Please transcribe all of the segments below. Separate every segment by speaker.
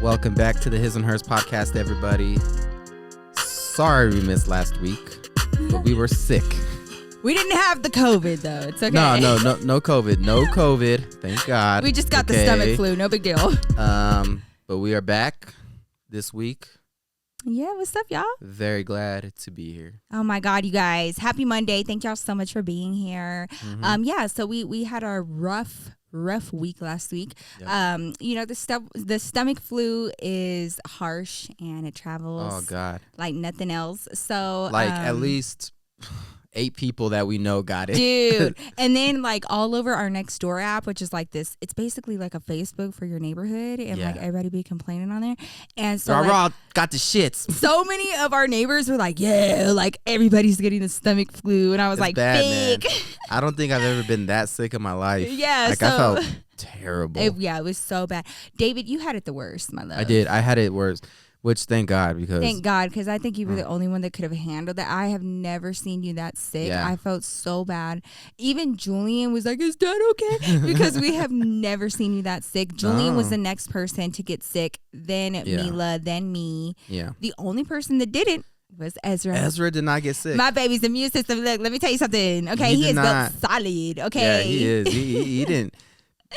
Speaker 1: Welcome back to the His and Hers podcast, everybody. Sorry we missed last week, but we were sick.
Speaker 2: We didn't have the COVID, though. It's okay.
Speaker 1: No COVID. No COVID. Thank God.
Speaker 2: We just got the stomach flu. No big deal.
Speaker 1: But we are back this week.
Speaker 2: Yeah, what's up, y'all?
Speaker 1: Very glad to be here.
Speaker 2: Oh, my God, you guys. Happy Monday. Thank y'all so much for being here.
Speaker 1: Mm-hmm.
Speaker 2: So we had a rough week last week.
Speaker 1: Yep.
Speaker 2: The stomach flu is harsh and it travels.
Speaker 1: Oh, God.
Speaker 2: Like nothing else. So
Speaker 1: at least 8 people that we know got it.
Speaker 2: Dude. And then like all over our next door app, which is like this, it's basically like a Facebook for your neighborhood, and like everybody be complaining on there. And so
Speaker 1: Raw got the shits.
Speaker 2: So many of our neighbors were like, yeah, like everybody's getting the stomach flu. And I was
Speaker 1: It's
Speaker 2: like,
Speaker 1: bad,
Speaker 2: fake.
Speaker 1: man. I don't think I've ever been that sick in my life.
Speaker 2: Yeah.
Speaker 1: Like, I felt terrible.
Speaker 2: It was so bad. David, you had it the worst, my love.
Speaker 1: I did. I had it worse. Which thank God, because
Speaker 2: I think you were the only one that could have handled that. I have never seen you that sick.
Speaker 1: Yeah.
Speaker 2: I felt so bad. Even Julian was like, is that okay? Because we have never seen you that sick. Julian was the next person to get sick, then Mila, then me.
Speaker 1: Yeah.
Speaker 2: The only person that didn't was Ezra.
Speaker 1: Ezra did not get sick.
Speaker 2: My baby's immune system. Look, let me tell you something. Okay, he is built solid. Okay.
Speaker 1: Yeah, he is. He didn't.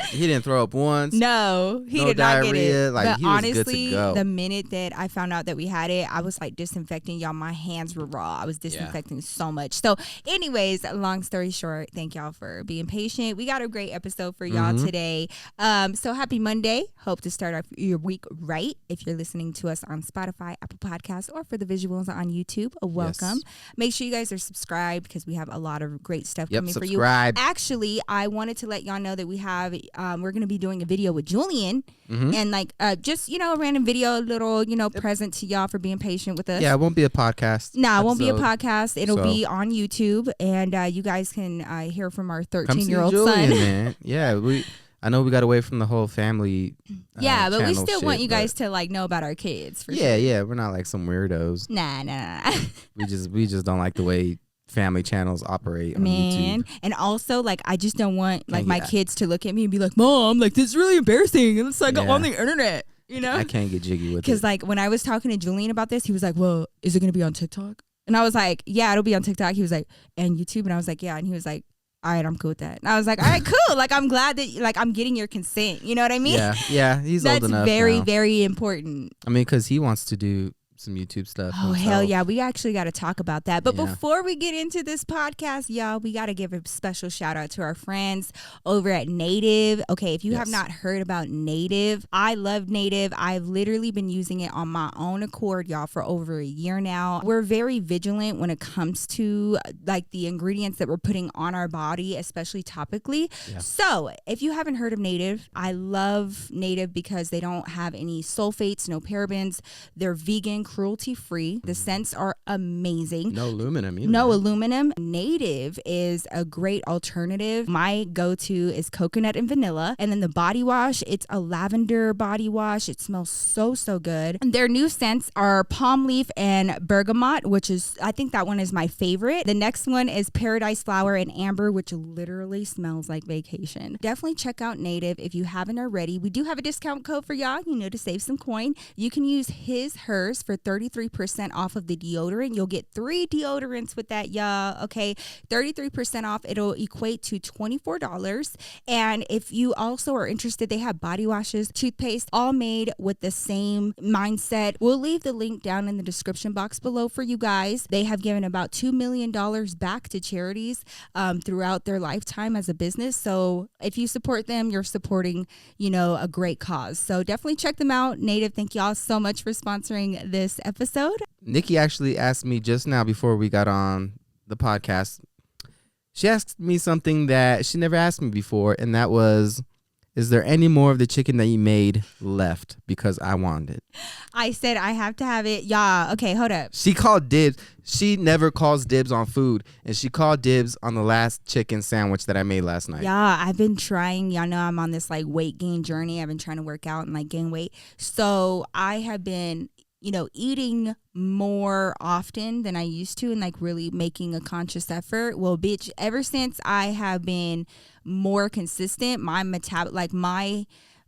Speaker 1: He didn't throw up once.
Speaker 2: No, he did
Speaker 1: diarrhea.
Speaker 2: not get it.
Speaker 1: Like,
Speaker 2: but
Speaker 1: he was
Speaker 2: honestly,
Speaker 1: good to go.
Speaker 2: the minute that I found out that we had it, I was like disinfecting. Y'all, my hands were raw. I was disinfecting so much. So anyways, long story short, thank y'all for being patient. We got a great episode for y'all today. So happy Monday. Hope to start off your week right. If you're listening to us on Spotify, Apple Podcasts, or for the visuals on YouTube, welcome.
Speaker 1: Yes.
Speaker 2: Make sure you guys are subscribed because we have a lot of great stuff coming for you.
Speaker 1: Subscribe.
Speaker 2: Actually, I wanted to let y'all know that we have, we're going to be doing a video with Julian and like just a random video, little present to y'all for being patient with us.
Speaker 1: Yeah, it won't be a podcast.
Speaker 2: No, it won't be a podcast. It'll be on YouTube, and you guys can hear from our 13-year-old son.
Speaker 1: Man. Yeah, I know we got away from the whole family.
Speaker 2: Yeah, but we still want you
Speaker 1: but
Speaker 2: guys to like know about our kids. For sure.
Speaker 1: Yeah, we're not like some weirdos.
Speaker 2: Nah.
Speaker 1: we just don't like the way family channels operate on YouTube.
Speaker 2: And also like I just don't want like my kids to look at me and be like, Mom, like this is really embarrassing, and it's like on the internet,
Speaker 1: I can't get jiggy with it,
Speaker 2: because like when I was talking to Julian about this, he was like, well, is it gonna be on TikTok? And I was like, yeah, it'll be on TikTok. He was like, and YouTube? And I was like, yeah. And he was like, all right, I'm cool with that. And I was like, all right, cool. Like, I'm glad that like I'm getting your consent, you know what I mean?
Speaker 1: Yeah, he's old enough.
Speaker 2: That's very
Speaker 1: now.
Speaker 2: Very important.
Speaker 1: I mean, because he wants to do some YouTube stuff.
Speaker 2: Oh,
Speaker 1: himself.
Speaker 2: hell yeah. We actually got to talk about that. But
Speaker 1: Yeah.
Speaker 2: before we get into this podcast, y'all, we got to give a special shout out to our friends over at Native. Okay, if you have not heard about Native, I love Native. I've literally been using it on my own accord, y'all, for over a year now. We're very vigilant when it comes to like the ingredients that we're putting on our body, especially topically. Yeah. So if you haven't heard of Native, I love Native because they don't have any sulfates, no parabens. They're vegan, cruelty-free. The scents are amazing.
Speaker 1: No aluminum either.
Speaker 2: No aluminum. Native is a great alternative. My go-to is coconut and vanilla. And then the body wash, it's a lavender body wash. It smells so good. And their new scents are palm leaf and bergamot, which is, I think that one is my favorite. The next one is paradise flower and amber, which literally smells like vacation. Definitely check out Native if you haven't already. We do have a discount code for y'all, to save some coin. You can use hers for 33% off of the deodorant. You'll get 3 deodorants with that, y'all. Okay, 33% off. It'll equate to $24. And if you also are interested, they have body washes, toothpaste, all made with the same mindset. We'll leave the link down in the description box below for you guys. They have given about $2 million back to charities throughout their lifetime as a business. So if you support them, you're supporting, a great cause. So definitely check them out. Native, thank y'all so much for sponsoring this episode.
Speaker 1: Nikki actually asked me just now before we got on the podcast. She asked me something that she never asked me before, and that was, is there any more of the chicken that you made left? Because I wanted it.
Speaker 2: I said I have to have it. Yeah. Okay, hold up.
Speaker 1: She called dibs. She never calls dibs on food, and she called dibs on the last chicken sandwich that I made last night.
Speaker 2: Yeah, I've been trying. Y'all know I'm on this like weight gain journey. I've been trying to work out and like gain weight. So I have been eating more often than I used to and like really making a conscious effort. Well, bitch, ever since I have been more consistent, my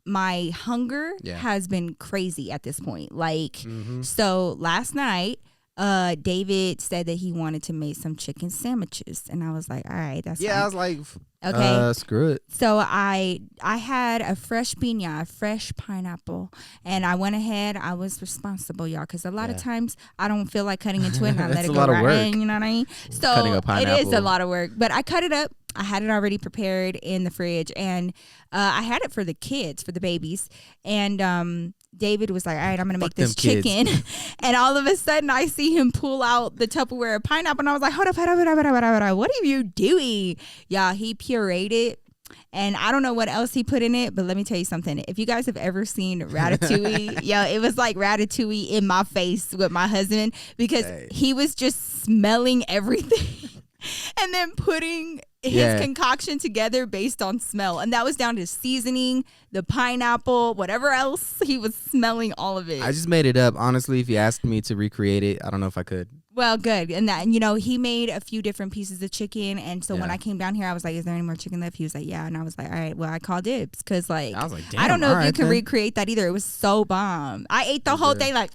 Speaker 2: my hunger has been crazy at this point. Like, so last night, David said that he wanted to make some chicken sandwiches, and I was like, all right, that's fine.
Speaker 1: I was like,
Speaker 2: okay,
Speaker 1: screw it.
Speaker 2: So I had a fresh piña, a fresh pineapple, and I went ahead. I was responsible, y'all, because a lot of times I don't feel like cutting into it, and I let it go right in, you know what I mean? So it is a lot of work, but I cut it up. I had it already prepared in the fridge, and I had it for the kids, for the babies, and David was like, all right, I'm going to make this chicken. And all of a sudden, I see him pull out the Tupperware pineapple. And I was like, hold up. What are you doing? Yeah, he pureed it. And I don't know what else he put in it, but let me tell you something. If you guys have ever seen Ratatouille, it was like Ratatouille in my face with my husband, because he was just smelling everything and then putting his concoction together based on smell. And that was down to seasoning, the pineapple, whatever else. He was smelling all of it.
Speaker 1: I just made it up. Honestly, if you asked me to recreate it, I don't know if I could.
Speaker 2: Well, good. And that, he made a few different pieces of chicken. And so when I came down here, I was like, is there any more chicken left? He was like, yeah. And I was like, all right, well, I called dibs. Because, I was like, damn, I don't know if you can recreate that either. It was so bomb. I ate the whole thing like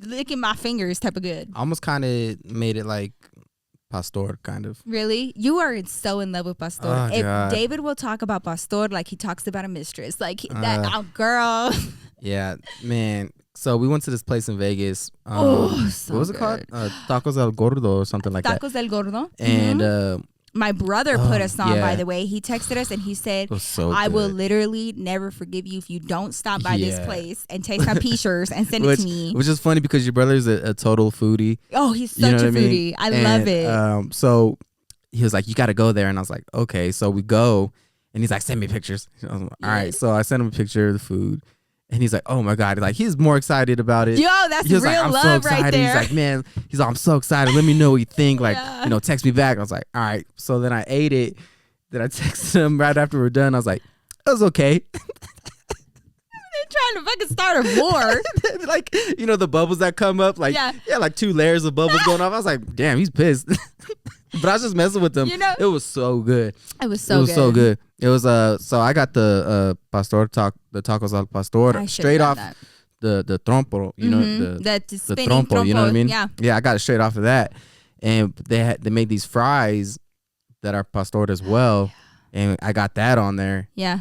Speaker 2: licking my fingers type of good.
Speaker 1: Almost kind of made it like pastor, kind of.
Speaker 2: Really? You are so in love with pastor.
Speaker 1: God.
Speaker 2: David will talk about pastor like he talks about a mistress. Like that girl.
Speaker 1: Yeah, man. So we went to this place in Vegas.
Speaker 2: So
Speaker 1: what was it called? Tacos El Gordo or something like that.
Speaker 2: Tacos El Gordo.
Speaker 1: And
Speaker 2: my brother put us on, by the way. He texted us and he said, I will literally never forgive you if you don't stop by this place and take some pictures and send it to me.
Speaker 1: Which is funny because your brother's a total foodie.
Speaker 2: Oh, he's such a foodie. I love it.
Speaker 1: So he was like, you got to go there. And I was like, okay. So we go. And he's like, send me pictures. I was like, all right. So I sent him a picture of the food. And he's like, oh my God. Like, he's more excited about it.
Speaker 2: Yo, that's real
Speaker 1: like, I'm
Speaker 2: love
Speaker 1: so excited.
Speaker 2: Right there.
Speaker 1: He's like, man, I'm so excited. Let me know what you think. Like, text me back. I was like, all right. So then I ate it. Then I texted him right after we're done. I was like, it was okay.
Speaker 2: They're trying to fucking start a war.
Speaker 1: Like, the bubbles that come up. Like, like 2 layers of bubbles going off. I was like, damn, he's pissed. But I was just messing with them. It was so good.
Speaker 2: It was so
Speaker 1: good. It was so I got the the tacos al pastor straight off the trompo, the trompo, you know what I mean? Yeah, I got it straight off of that. And they made these fries that are pastor as well, and I got that on there.
Speaker 2: Yeah.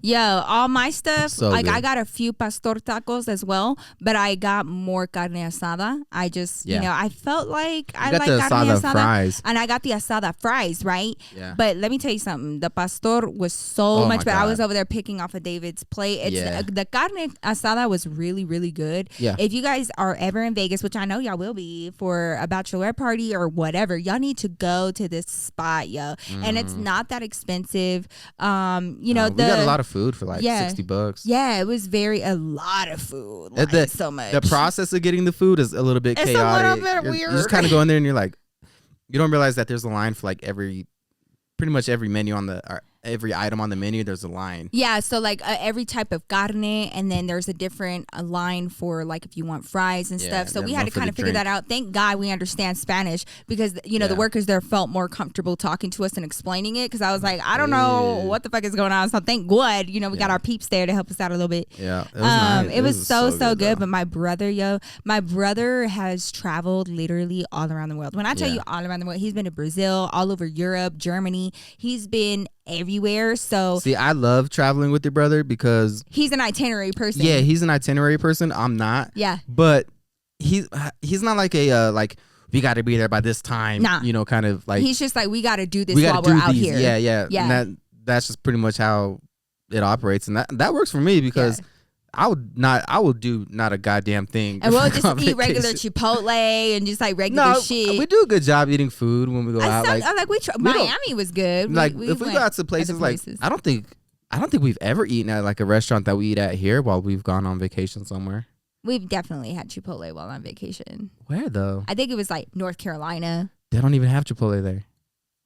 Speaker 2: Yo, all my stuff,
Speaker 1: so
Speaker 2: like
Speaker 1: good.
Speaker 2: I got a few pastor tacos as well, but I got more carne asada. I just, I felt like I like carne asada.
Speaker 1: Fries.
Speaker 2: And I got the asada fries, right?
Speaker 1: Yeah.
Speaker 2: But let me tell you something. The pastor was so much better. I was over there picking off of David's plate. The carne asada was really, really good.
Speaker 1: Yeah.
Speaker 2: If you guys are ever in Vegas, which I know y'all will be, for a bachelorette party or whatever, y'all need to go to this spot, yo. And it's not that expensive.
Speaker 1: We got a lot of food for like $60.
Speaker 2: Yeah, it was a lot of food. Like, so much.
Speaker 1: The process of getting the food is a little bit chaotic.
Speaker 2: It's a little bit weird.
Speaker 1: You just kind of go in there and you're like, you don't realize that there's a line for like pretty much every menu every item on the menu, there's a line.
Speaker 2: Yeah, so like every type of carne, and then there's a different line for like if you want fries and stuff. So we had to kind of figure that out. Thank God we understand Spanish, because the workers there felt more comfortable talking to us and explaining it, because I was like, I don't know what the fuck is going on. So thank God, we got our peeps there to help us out a little bit.
Speaker 1: Yeah, it was nice.
Speaker 2: It was so good. But my brother has traveled literally all around the world. When I tell you all around the world, he's been to Brazil, all over Europe, Germany. He's been everywhere. So
Speaker 1: see, I love traveling with your brother because
Speaker 2: he's an itinerary person.
Speaker 1: Yeah, he's an itinerary person. I'm not.
Speaker 2: Yeah,
Speaker 1: but he's not like a like we got to be there by this time.
Speaker 2: Nah.
Speaker 1: Kind of like
Speaker 2: he's just like we got to do this while we're out here.
Speaker 1: Yeah. And that's just pretty much how it operates, and that works for me because. I would do not a goddamn thing.
Speaker 2: And we'll just eat regular Chipotle and just like regular shit.
Speaker 1: We do a good job eating food when we go out.
Speaker 2: Miami was good.
Speaker 1: Like if we go out to places like I don't think we've ever eaten at like a restaurant that we eat at here while we've gone on vacation somewhere.
Speaker 2: We've definitely had Chipotle while on vacation.
Speaker 1: Where though?
Speaker 2: I think it was like North Carolina.
Speaker 1: They don't even have Chipotle there.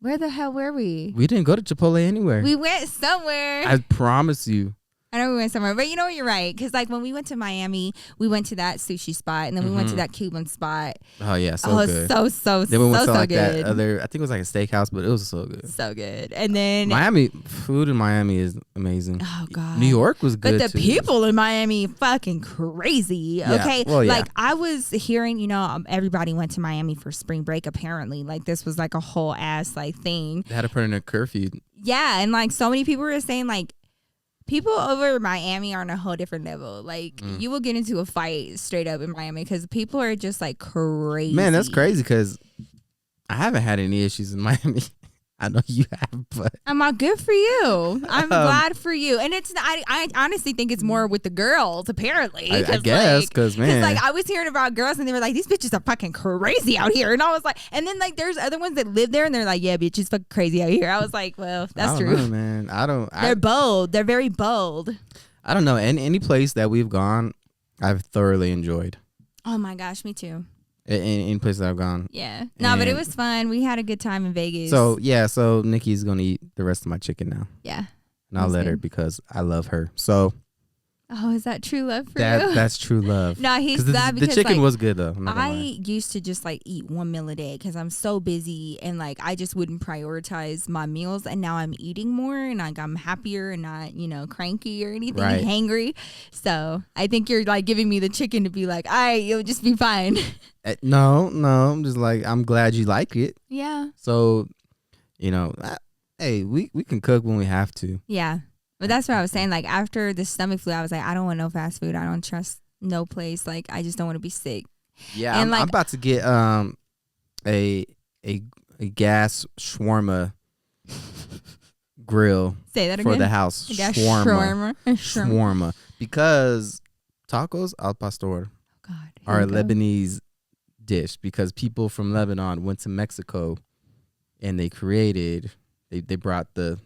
Speaker 2: Where the hell were we?
Speaker 1: We didn't go to Chipotle anywhere.
Speaker 2: We went somewhere.
Speaker 1: I promise you.
Speaker 2: I know we went somewhere, but you know what? You're right. Because like when we went to Miami, we went to that sushi spot, and then we went to that Cuban spot.
Speaker 1: Oh yeah, so good.
Speaker 2: So
Speaker 1: then we went to like
Speaker 2: good.
Speaker 1: that other. I think it was like a steakhouse, but it was so good.
Speaker 2: So good. And then
Speaker 1: Miami food in Miami is amazing.
Speaker 2: Oh God,
Speaker 1: New York was good.
Speaker 2: But the people in Miami fucking crazy.
Speaker 1: Yeah.
Speaker 2: Okay,
Speaker 1: Well, yeah.
Speaker 2: like I was hearing, everybody went to Miami for spring break. Apparently, like this was like a whole ass like thing.
Speaker 1: They had to put in a curfew.
Speaker 2: Yeah, and like so many people were saying like. People over Miami are on a whole different level. Like, you will get into a fight straight up in Miami because people are just, like, crazy.
Speaker 1: Man, that's crazy because I haven't had any issues in Miami. I know you have, but
Speaker 2: I'm all good for you. I'm glad for you. And it's I honestly think it's more with the girls, apparently.
Speaker 1: I guess, because, man.
Speaker 2: Like, I was hearing about girls and they were like, these bitches are fucking crazy out here. And I was like, and then, like, there's other ones that live there and they're like, yeah, bitches fucking crazy out here. I was like, well, that's true.
Speaker 1: Know, man.
Speaker 2: They're bold. They're very bold.
Speaker 1: I don't know. Any place that we've gone, I've thoroughly enjoyed.
Speaker 2: Oh, my gosh. Me too.
Speaker 1: Any place that I've gone.
Speaker 2: Yeah. No, but it was fun. We had a good time in Vegas.
Speaker 1: So Nikki's going to eat the rest of my chicken now.
Speaker 2: Yeah.
Speaker 1: And I'll let her because I love her. So.
Speaker 2: Oh, is that true love for you?
Speaker 1: That's true love.
Speaker 2: No, he's glad because
Speaker 1: the chicken
Speaker 2: like,
Speaker 1: was good though.
Speaker 2: I used to just like eat one meal a day because I'm so busy and like I just wouldn't prioritize my meals. And now I'm eating more and like I'm happier and not cranky or anything, hangry. So I think you're like giving me the chicken to be like, all right, you'll just be fine.
Speaker 1: No, I'm just like I'm glad you like it.
Speaker 2: Yeah.
Speaker 1: So, hey, we can cook when we have to.
Speaker 2: Yeah. But that's what I was saying. Like, after the stomach flu, I was like, I don't want no fast food. I don't trust no place. Like, I just don't want to be sick.
Speaker 1: Yeah,
Speaker 2: and
Speaker 1: I'm about to get a gas shawarma grill
Speaker 2: Say that
Speaker 1: for
Speaker 2: again?
Speaker 1: the house. Shawarma. Because tacos al pastor are a Lebanese dish because people from Lebanon went to Mexico and they brought the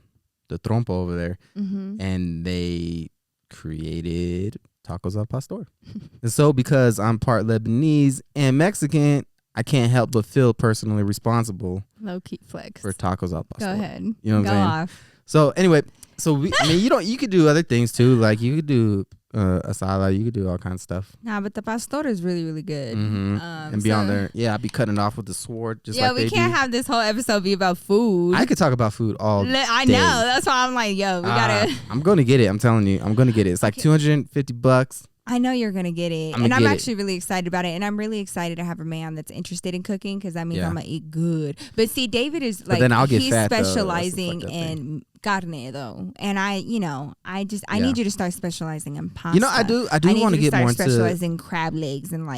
Speaker 1: trompo over there, and they created tacos al pastor. And so because I'm part Lebanese and Mexican, I can't help but feel personally responsible.
Speaker 2: Low key flex.
Speaker 1: For tacos al pastor.
Speaker 2: Go ahead.
Speaker 1: You know what I'm saying?
Speaker 2: Off.
Speaker 1: So anyway, you could do other things too. Like you could do asada, you could do all kinds of stuff.
Speaker 2: Nah, but the pastor is really, really good.
Speaker 1: And beyond there, I'd be cutting it off with the sword. Just like
Speaker 2: we can't have this whole episode be about food.
Speaker 1: I could talk about food all day.
Speaker 2: I know. That's why I'm like, we gotta.
Speaker 1: I'm going to get it. I'm telling you. I'm going to get it. It's like $250.
Speaker 2: I know you're going to get it. And I'm actually really excited about it. And I'm really excited to have a man that's interested in cooking because that means I'm going to eat good. But see, David is like, he's specializing in carne though. And I need you to start specializing in pasta.
Speaker 1: I do want to get more into
Speaker 2: specializing crab legs and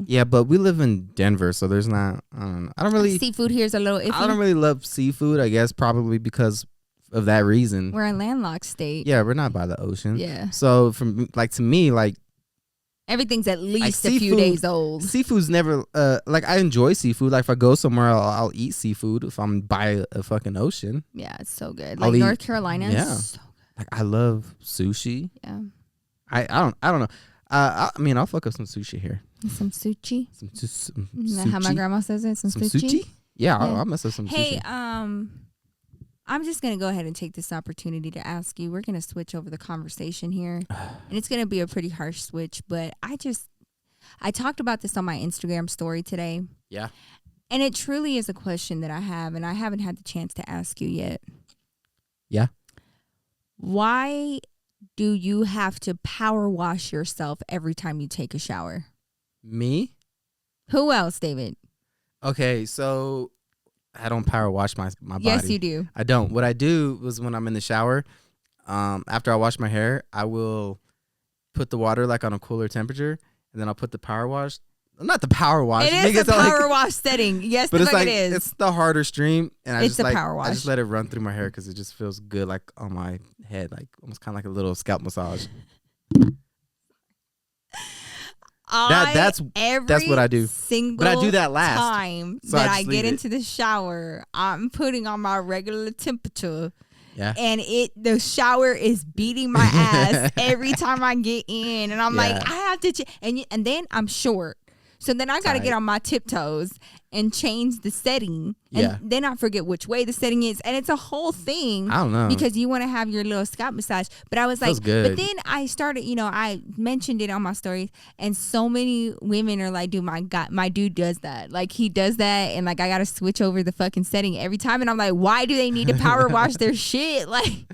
Speaker 1: Yeah, but we live in Denver, so there's not, I don't really.
Speaker 2: Seafood here is a little iffy.
Speaker 1: I don't really love seafood, I guess, probably because of that reason.
Speaker 2: We're a landlocked state.
Speaker 1: Yeah, we're not by the ocean.
Speaker 2: Yeah.
Speaker 1: So to me, like
Speaker 2: everything's at least a few days old.
Speaker 1: Seafood's never I enjoy seafood. Like if I go somewhere, I'll eat seafood if I'm by a fucking ocean.
Speaker 2: Yeah, it's so good. Like North Carolina, is so good.
Speaker 1: Like I love sushi.
Speaker 2: Yeah.
Speaker 1: I don't know. I mean, I'll fuck up some sushi here.
Speaker 2: Some sushi.
Speaker 1: Some
Speaker 2: Is that how my grandma says it? Some sushi.
Speaker 1: Yeah, I'll mess up some sushi.
Speaker 2: Hey, I'm just going to go ahead and take this opportunity to ask you. We're going to switch over the conversation here. And it's going to be a pretty harsh switch, but I talked about this on my Instagram story today.
Speaker 1: Yeah.
Speaker 2: And it truly is a question that I have, and I haven't had the chance to ask you yet.
Speaker 1: Yeah.
Speaker 2: Why do you have to power wash yourself every time you take a shower?
Speaker 1: Me?
Speaker 2: Who else, David?
Speaker 1: Okay, so I don't power wash my body.
Speaker 2: Yes, you do.
Speaker 1: I don't. What I do was when I'm in the shower, after I wash my hair, I will put the water like on a cooler temperature, and then I'll put the power wash. Not the power wash.
Speaker 2: It is a power wash setting. Yes,
Speaker 1: but it's like
Speaker 2: it is.
Speaker 1: It's the harder stream, and I
Speaker 2: power wash.
Speaker 1: I just let it run through my hair because it just feels good, like on my head, like almost kind of like a little scalp massage. That's what I do. But I do that last
Speaker 2: time
Speaker 1: so
Speaker 2: that I get into the shower, I'm putting on my regular temperature.
Speaker 1: Yeah.
Speaker 2: And the shower is beating my ass every time I get in, and I'm like, I have to and then I'm short. So then I got to get on my tiptoes and change the setting. And then I forget which way the setting is. And it's a whole thing.
Speaker 1: I don't know.
Speaker 2: Because you want to have your little scalp massage. But I was like,
Speaker 1: good.
Speaker 2: But then I started, I mentioned it on my stories. And so many women are like, dude, my dude does that. Like, he does that. And like, I got to switch over the fucking setting every time. And I'm like, why do they need to power wash their shit? Like,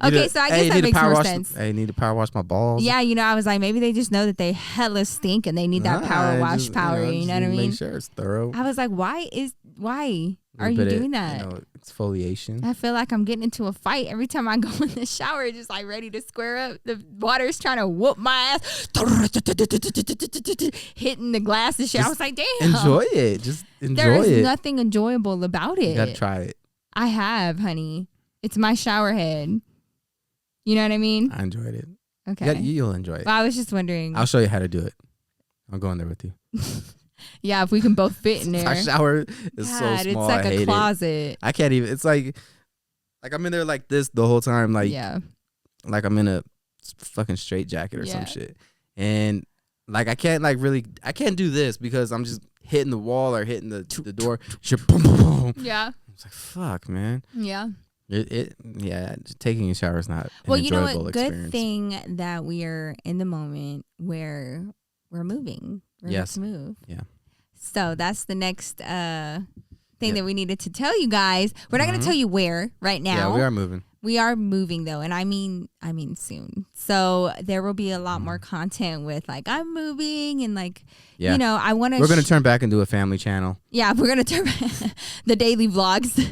Speaker 2: okay, so I guess that makes more sense.
Speaker 1: Hey, need to power wash my balls.
Speaker 2: Yeah, I was like, maybe they just know that they hella stink and they need that power wash power. You know what I mean?
Speaker 1: Make sure it's thorough.
Speaker 2: I was like, why are you doing that?
Speaker 1: Exfoliation.
Speaker 2: I feel like I'm getting into a fight every time I go in the shower, just like ready to square up. The water's trying to whoop my ass, hitting the glass and shit. I was like, damn.
Speaker 1: Enjoy it. Just enjoy it.
Speaker 2: There's nothing enjoyable about it.
Speaker 1: You gotta try it.
Speaker 2: I have, honey. It's my shower head. You know what I mean?
Speaker 1: I enjoyed it.
Speaker 2: Okay.
Speaker 1: You'll enjoy it.
Speaker 2: Well, I was just wondering.
Speaker 1: I'll show you how to do it. I'll go in there with you.
Speaker 2: Yeah, if we can both fit in there.
Speaker 1: Our shower is so small.
Speaker 2: It's like
Speaker 1: I hate
Speaker 2: a closet.
Speaker 1: I can't even. It's like I'm in there like this the whole time. Like, like I'm in a fucking straight jacket or some shit. And like I can't do this because I'm just hitting the wall or hitting the door.
Speaker 2: Yeah.
Speaker 1: It's like, fuck, man.
Speaker 2: Yeah.
Speaker 1: Taking a shower is not an enjoyable experience.
Speaker 2: Good thing that we are in the moment where we're moving. Let's move.
Speaker 1: Yeah.
Speaker 2: So that's the next thing that we needed to tell you guys. We're not going to tell you where right now.
Speaker 1: Yeah, we are moving.
Speaker 2: We are moving though, and I mean soon. So there will be a lot more content with like I'm moving and like I want to.
Speaker 1: We're going to turn back into a family channel.
Speaker 2: Yeah, we're going to turn the daily vlogs.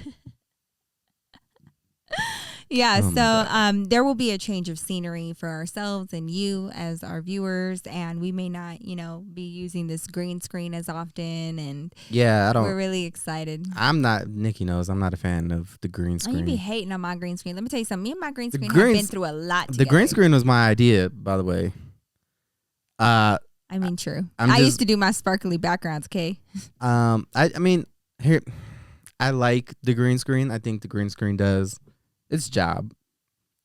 Speaker 2: Yeah, so there will be a change of scenery for ourselves and you as our viewers, and we may not, be using this green screen as often, and we're really excited.
Speaker 1: Nikki knows, I'm not a fan of the green screen.
Speaker 2: You be hating on my green screen. Let me tell you something. Me and my green screen have been through a lot together.
Speaker 1: The green screen was my idea, by the way.
Speaker 2: True. I used to do my sparkly backgrounds, okay?
Speaker 1: I like the green screen. I think the green screen does its job.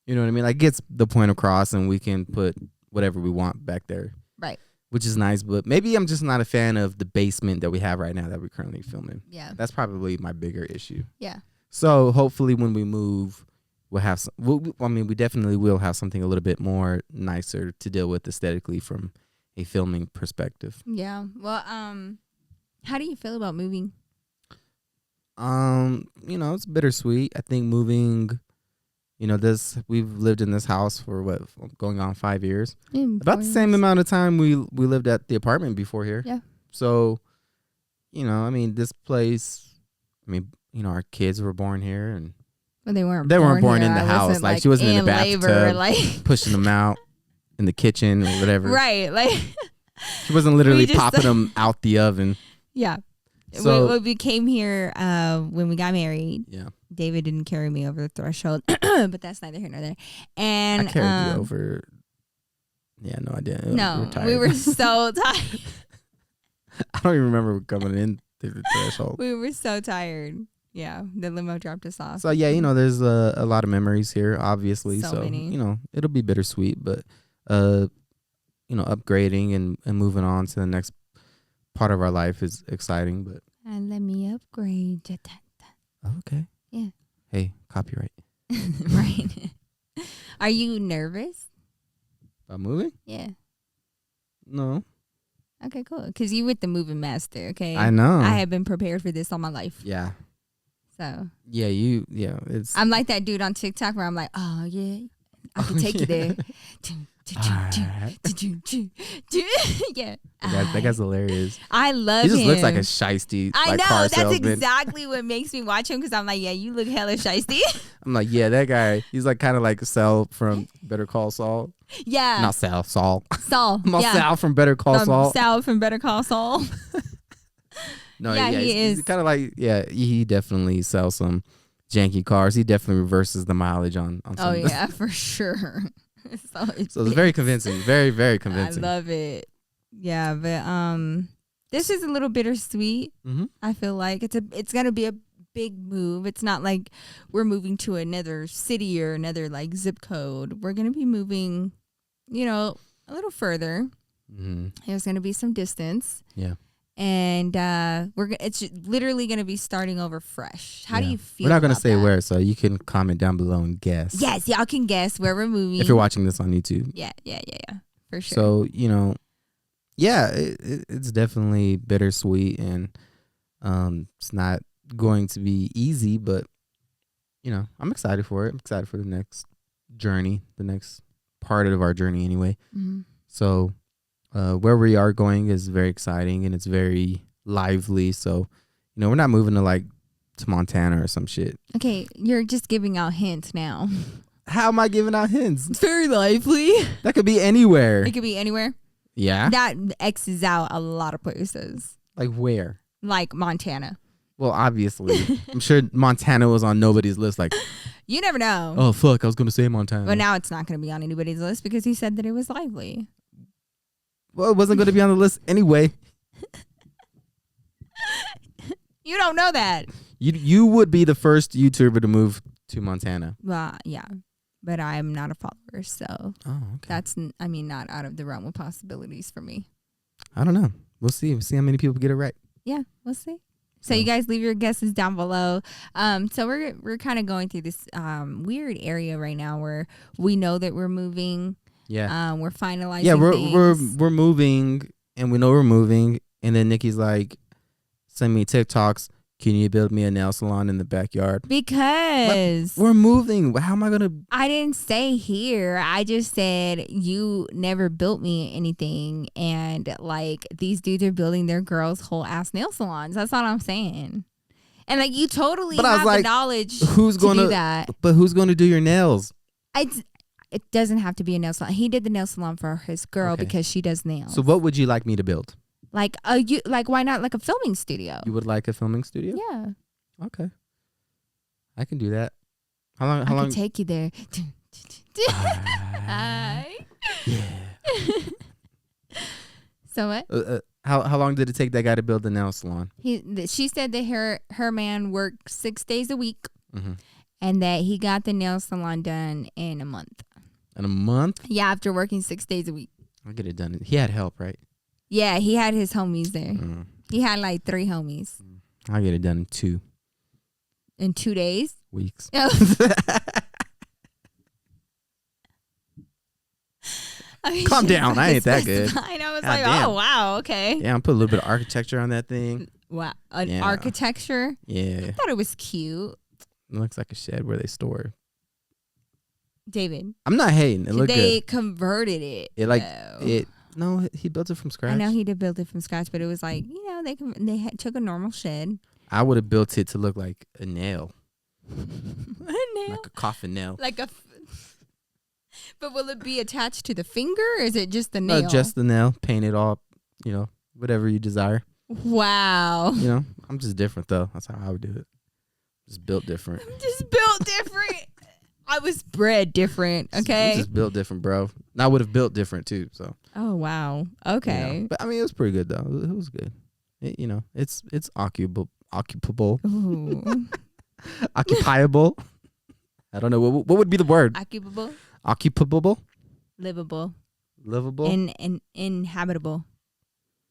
Speaker 1: You know what I mean? Like, gets the point across and we can put whatever we want back there.
Speaker 2: Right.
Speaker 1: Which is nice, but maybe I'm just not a fan of the basement that we have right now that we're currently filming.
Speaker 2: Yeah.
Speaker 1: That's probably my bigger issue.
Speaker 2: Yeah.
Speaker 1: So hopefully when we move, we'll have some, we definitely will have something a little bit more nicer to deal with aesthetically from a filming perspective.
Speaker 2: Yeah. Well, how do you feel about moving?
Speaker 1: It's bittersweet. I think moving, we've lived in this house for going on 5 years. About the same amount of time we lived at the apartment before here.
Speaker 2: Yeah.
Speaker 1: So, this place, our kids were born here and
Speaker 2: they weren't
Speaker 1: born in the house. Like, she wasn't in the bathtub, pushing them out in the kitchen or whatever.
Speaker 2: Right. Like,
Speaker 1: she wasn't literally popping them out the oven.
Speaker 2: Yeah. So we came here when we got married.
Speaker 1: Yeah.
Speaker 2: David didn't carry me over the threshold, but that's neither here nor there. And
Speaker 1: I carried you over. Yeah, no, I didn't.
Speaker 2: No, we were so tired.
Speaker 1: I don't even remember coming in through the threshold.
Speaker 2: We were so tired. Yeah, the limo dropped us off.
Speaker 1: So yeah, there's a lot of memories here, obviously. So
Speaker 2: many.
Speaker 1: It'll be bittersweet, but upgrading and moving on to the next part of our life is exciting. But
Speaker 2: and let me upgrade.
Speaker 1: Okay.
Speaker 2: Yeah.
Speaker 1: Hey, copyright.
Speaker 2: Right. Are you nervous
Speaker 1: about moving?
Speaker 2: Yeah.
Speaker 1: No.
Speaker 2: Okay, cool. Because you with the moving master, okay?
Speaker 1: I know.
Speaker 2: I have been prepared for this all my life.
Speaker 1: Yeah.
Speaker 2: So.
Speaker 1: Yeah, it's.
Speaker 2: I'm like that dude on TikTok where I'm like, oh, yeah, I can take you there. Yeah.
Speaker 1: That guy's hilarious.
Speaker 2: I love him.
Speaker 1: He just looks like a shiesty.
Speaker 2: I know.
Speaker 1: Car
Speaker 2: that's
Speaker 1: salesman.
Speaker 2: exactly what makes me watch him because I'm like, yeah, you look hella shiesty.
Speaker 1: I'm like, yeah, that guy. He's like kind of like Sal from Better Call Saul.
Speaker 2: Yeah.
Speaker 1: Not Sal. Saul.
Speaker 2: Yeah.
Speaker 1: Sal from Better Call Saul.
Speaker 2: Sal from Better Call Saul.
Speaker 1: No,
Speaker 2: yeah, he is.
Speaker 1: He's kind of like, he definitely sells some janky cars. He definitely reverses the mileage on some.
Speaker 2: Oh, yeah, for sure. So
Speaker 1: it's very convincing. Very, very convincing.
Speaker 2: I love it. Yeah, but this is a little bittersweet.
Speaker 1: Mm-hmm.
Speaker 2: I feel like it's gonna be a big move. It's not like we're moving to another city or another like zip code. We're gonna be moving, a little further.
Speaker 1: Mm-hmm.
Speaker 2: There's gonna be some distance.
Speaker 1: Yeah.
Speaker 2: And it's literally gonna be starting over fresh. How do you feel?
Speaker 1: We're not gonna
Speaker 2: about
Speaker 1: say
Speaker 2: that?
Speaker 1: where, so you can comment down below and guess.
Speaker 2: Yes, y'all can guess where we're moving.
Speaker 1: If you're watching this on YouTube.
Speaker 2: Yeah, for sure.
Speaker 1: So, it's definitely bittersweet, and it's not going to be easy, but I'm excited for it. I'm excited for the next journey, the next part of our journey anyway.
Speaker 2: Mm-hmm.
Speaker 1: So where we are going is very exciting, and it's very lively. So, we're not moving to Montana or some shit.
Speaker 2: Okay, you're just giving out hints now.
Speaker 1: How am I giving out hints?
Speaker 2: It's very lively.
Speaker 1: That could be anywhere.
Speaker 2: It could be anywhere.
Speaker 1: Yeah.
Speaker 2: That X's out a lot of places.
Speaker 1: Like where?
Speaker 2: Like Montana.
Speaker 1: Well, obviously. I'm sure Montana was on nobody's list. Like,
Speaker 2: you never know.
Speaker 1: oh, fuck, I was going to say Montana.
Speaker 2: But now it's not going to be on anybody's list because he said that it was lively.
Speaker 1: Well, it wasn't going to be on the list anyway.
Speaker 2: You don't know that.
Speaker 1: You would be the first YouTuber to move to Montana.
Speaker 2: Well, yeah. But I'm not a follower, so
Speaker 1: okay.
Speaker 2: That's, not out of the realm of possibilities for me.
Speaker 1: I don't know. We'll see. We'll see how many people get it right.
Speaker 2: Yeah, we'll see. So you guys leave your guesses down below. So we're kind of going through this weird area right now where we know that we're moving.
Speaker 1: Yeah.
Speaker 2: We're finalizing.
Speaker 1: Yeah,
Speaker 2: things.
Speaker 1: we're moving, and we know we're moving, and then Nikki's like, send me TikToks. Can you build me a nail salon in the backyard?
Speaker 2: Because
Speaker 1: we're moving. How am I gonna?
Speaker 2: I didn't say here. I just said you never built me anything, and these dudes are building their girls' whole ass nail salons. That's all I'm saying. And you totally have the knowledge.
Speaker 1: Who's going to
Speaker 2: do that?
Speaker 1: But who's going to do your nails?
Speaker 2: It doesn't have to be a nail salon. He did the nail salon for his girl because she does nails.
Speaker 1: So what would you like me to build?
Speaker 2: Why not a filming studio?
Speaker 1: You would like a filming studio?
Speaker 2: Yeah.
Speaker 1: Okay. I can do that. How long?
Speaker 2: I can take you there.
Speaker 1: Yeah.
Speaker 2: So what?
Speaker 1: How long did it take that guy to build the nail salon?
Speaker 2: She said that her man worked 6 days a week,
Speaker 1: mm-hmm.
Speaker 2: and that he got the nail salon done in a month.
Speaker 1: In a month?
Speaker 2: Yeah, after working 6 days a week.
Speaker 1: I'll get it done. He had help, right?
Speaker 2: Yeah, he had his homies there.
Speaker 1: Mm.
Speaker 2: He had 3 homies.
Speaker 1: I'll get it done in 2.
Speaker 2: In 2 days?
Speaker 1: Weeks.
Speaker 2: Oh.
Speaker 1: Calm down. I ain't that good.
Speaker 2: I know. It's damn. Oh, wow. Okay.
Speaker 1: Yeah, I'm put a little bit of architecture on that thing.
Speaker 2: Wow. Architecture?
Speaker 1: Yeah.
Speaker 2: I thought it was cute.
Speaker 1: It looks like a shed where they store.
Speaker 2: David.
Speaker 1: I'm not hating. It looked good.
Speaker 2: They converted it.
Speaker 1: No, he built it from scratch.
Speaker 2: I know he did build it from scratch, but it was they took a normal shed.
Speaker 1: I would have built it to look like a nail.
Speaker 2: A nail?
Speaker 1: Like a coffin nail.
Speaker 2: But will it be attached to the finger, or is it just the nail?
Speaker 1: No, just the nail. Paint it all, whatever you desire.
Speaker 2: Wow.
Speaker 1: I'm just different, though. That's how I would do it. Just built different.
Speaker 2: I'm just built different. I was bred different, okay?
Speaker 1: I'm just built different, bro. And I would have built different, too, so.
Speaker 2: Oh, wow. Okay.
Speaker 1: But, it was pretty good, though. It was good. It's occupable.
Speaker 2: Ooh.
Speaker 1: Occupiable. I don't know. What would be the word?
Speaker 2: Occupable.
Speaker 1: Occupable.
Speaker 2: Livable. Inhabitable.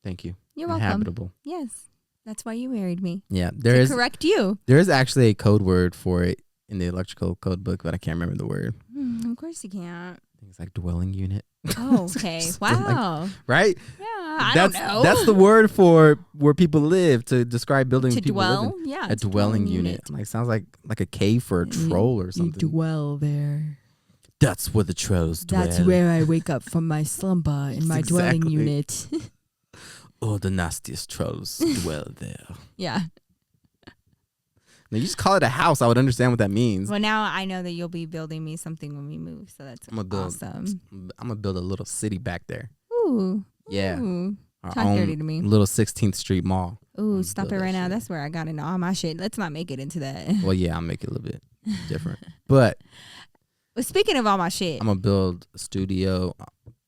Speaker 1: Thank you.
Speaker 2: You're welcome.
Speaker 1: Inhabitable.
Speaker 2: Yes. That's why you married me.
Speaker 1: Yeah.
Speaker 2: Correct you.
Speaker 1: There is actually a code word for it in the electrical code book, but I can't remember the word.
Speaker 2: Of course you can't.
Speaker 1: I think it's dwelling unit.
Speaker 2: Oh, okay. Wow.
Speaker 1: Right?
Speaker 2: Yeah. I don't know.
Speaker 1: That's the word for where people live to describe buildings people
Speaker 2: dwell?
Speaker 1: live in.
Speaker 2: Yeah.
Speaker 1: A dwelling unit. Sounds like a cave for a troll or something.
Speaker 2: You dwell there.
Speaker 1: That's where the trolls dwell.
Speaker 2: That's where I wake up from my slumber in my dwelling unit.
Speaker 1: Oh, the nastiest trolls dwell there.
Speaker 2: Yeah.
Speaker 1: Now, you just call it a house. I would understand what that means.
Speaker 2: Well, now I know that you'll be building me something when we move, so that's awesome.
Speaker 1: I'm going to build a little city back there.
Speaker 2: Ooh.
Speaker 1: Yeah.
Speaker 2: Ooh.
Speaker 1: Our
Speaker 2: Talk dirty to me.
Speaker 1: Little 16th Street Mall.
Speaker 2: Ooh, stop it right now. That's where I got into all my shit. Let's not make it into that.
Speaker 1: Well, yeah, I'll make it a little bit different. But
Speaker 2: speaking of all my shit,
Speaker 1: I'm going to build a studio,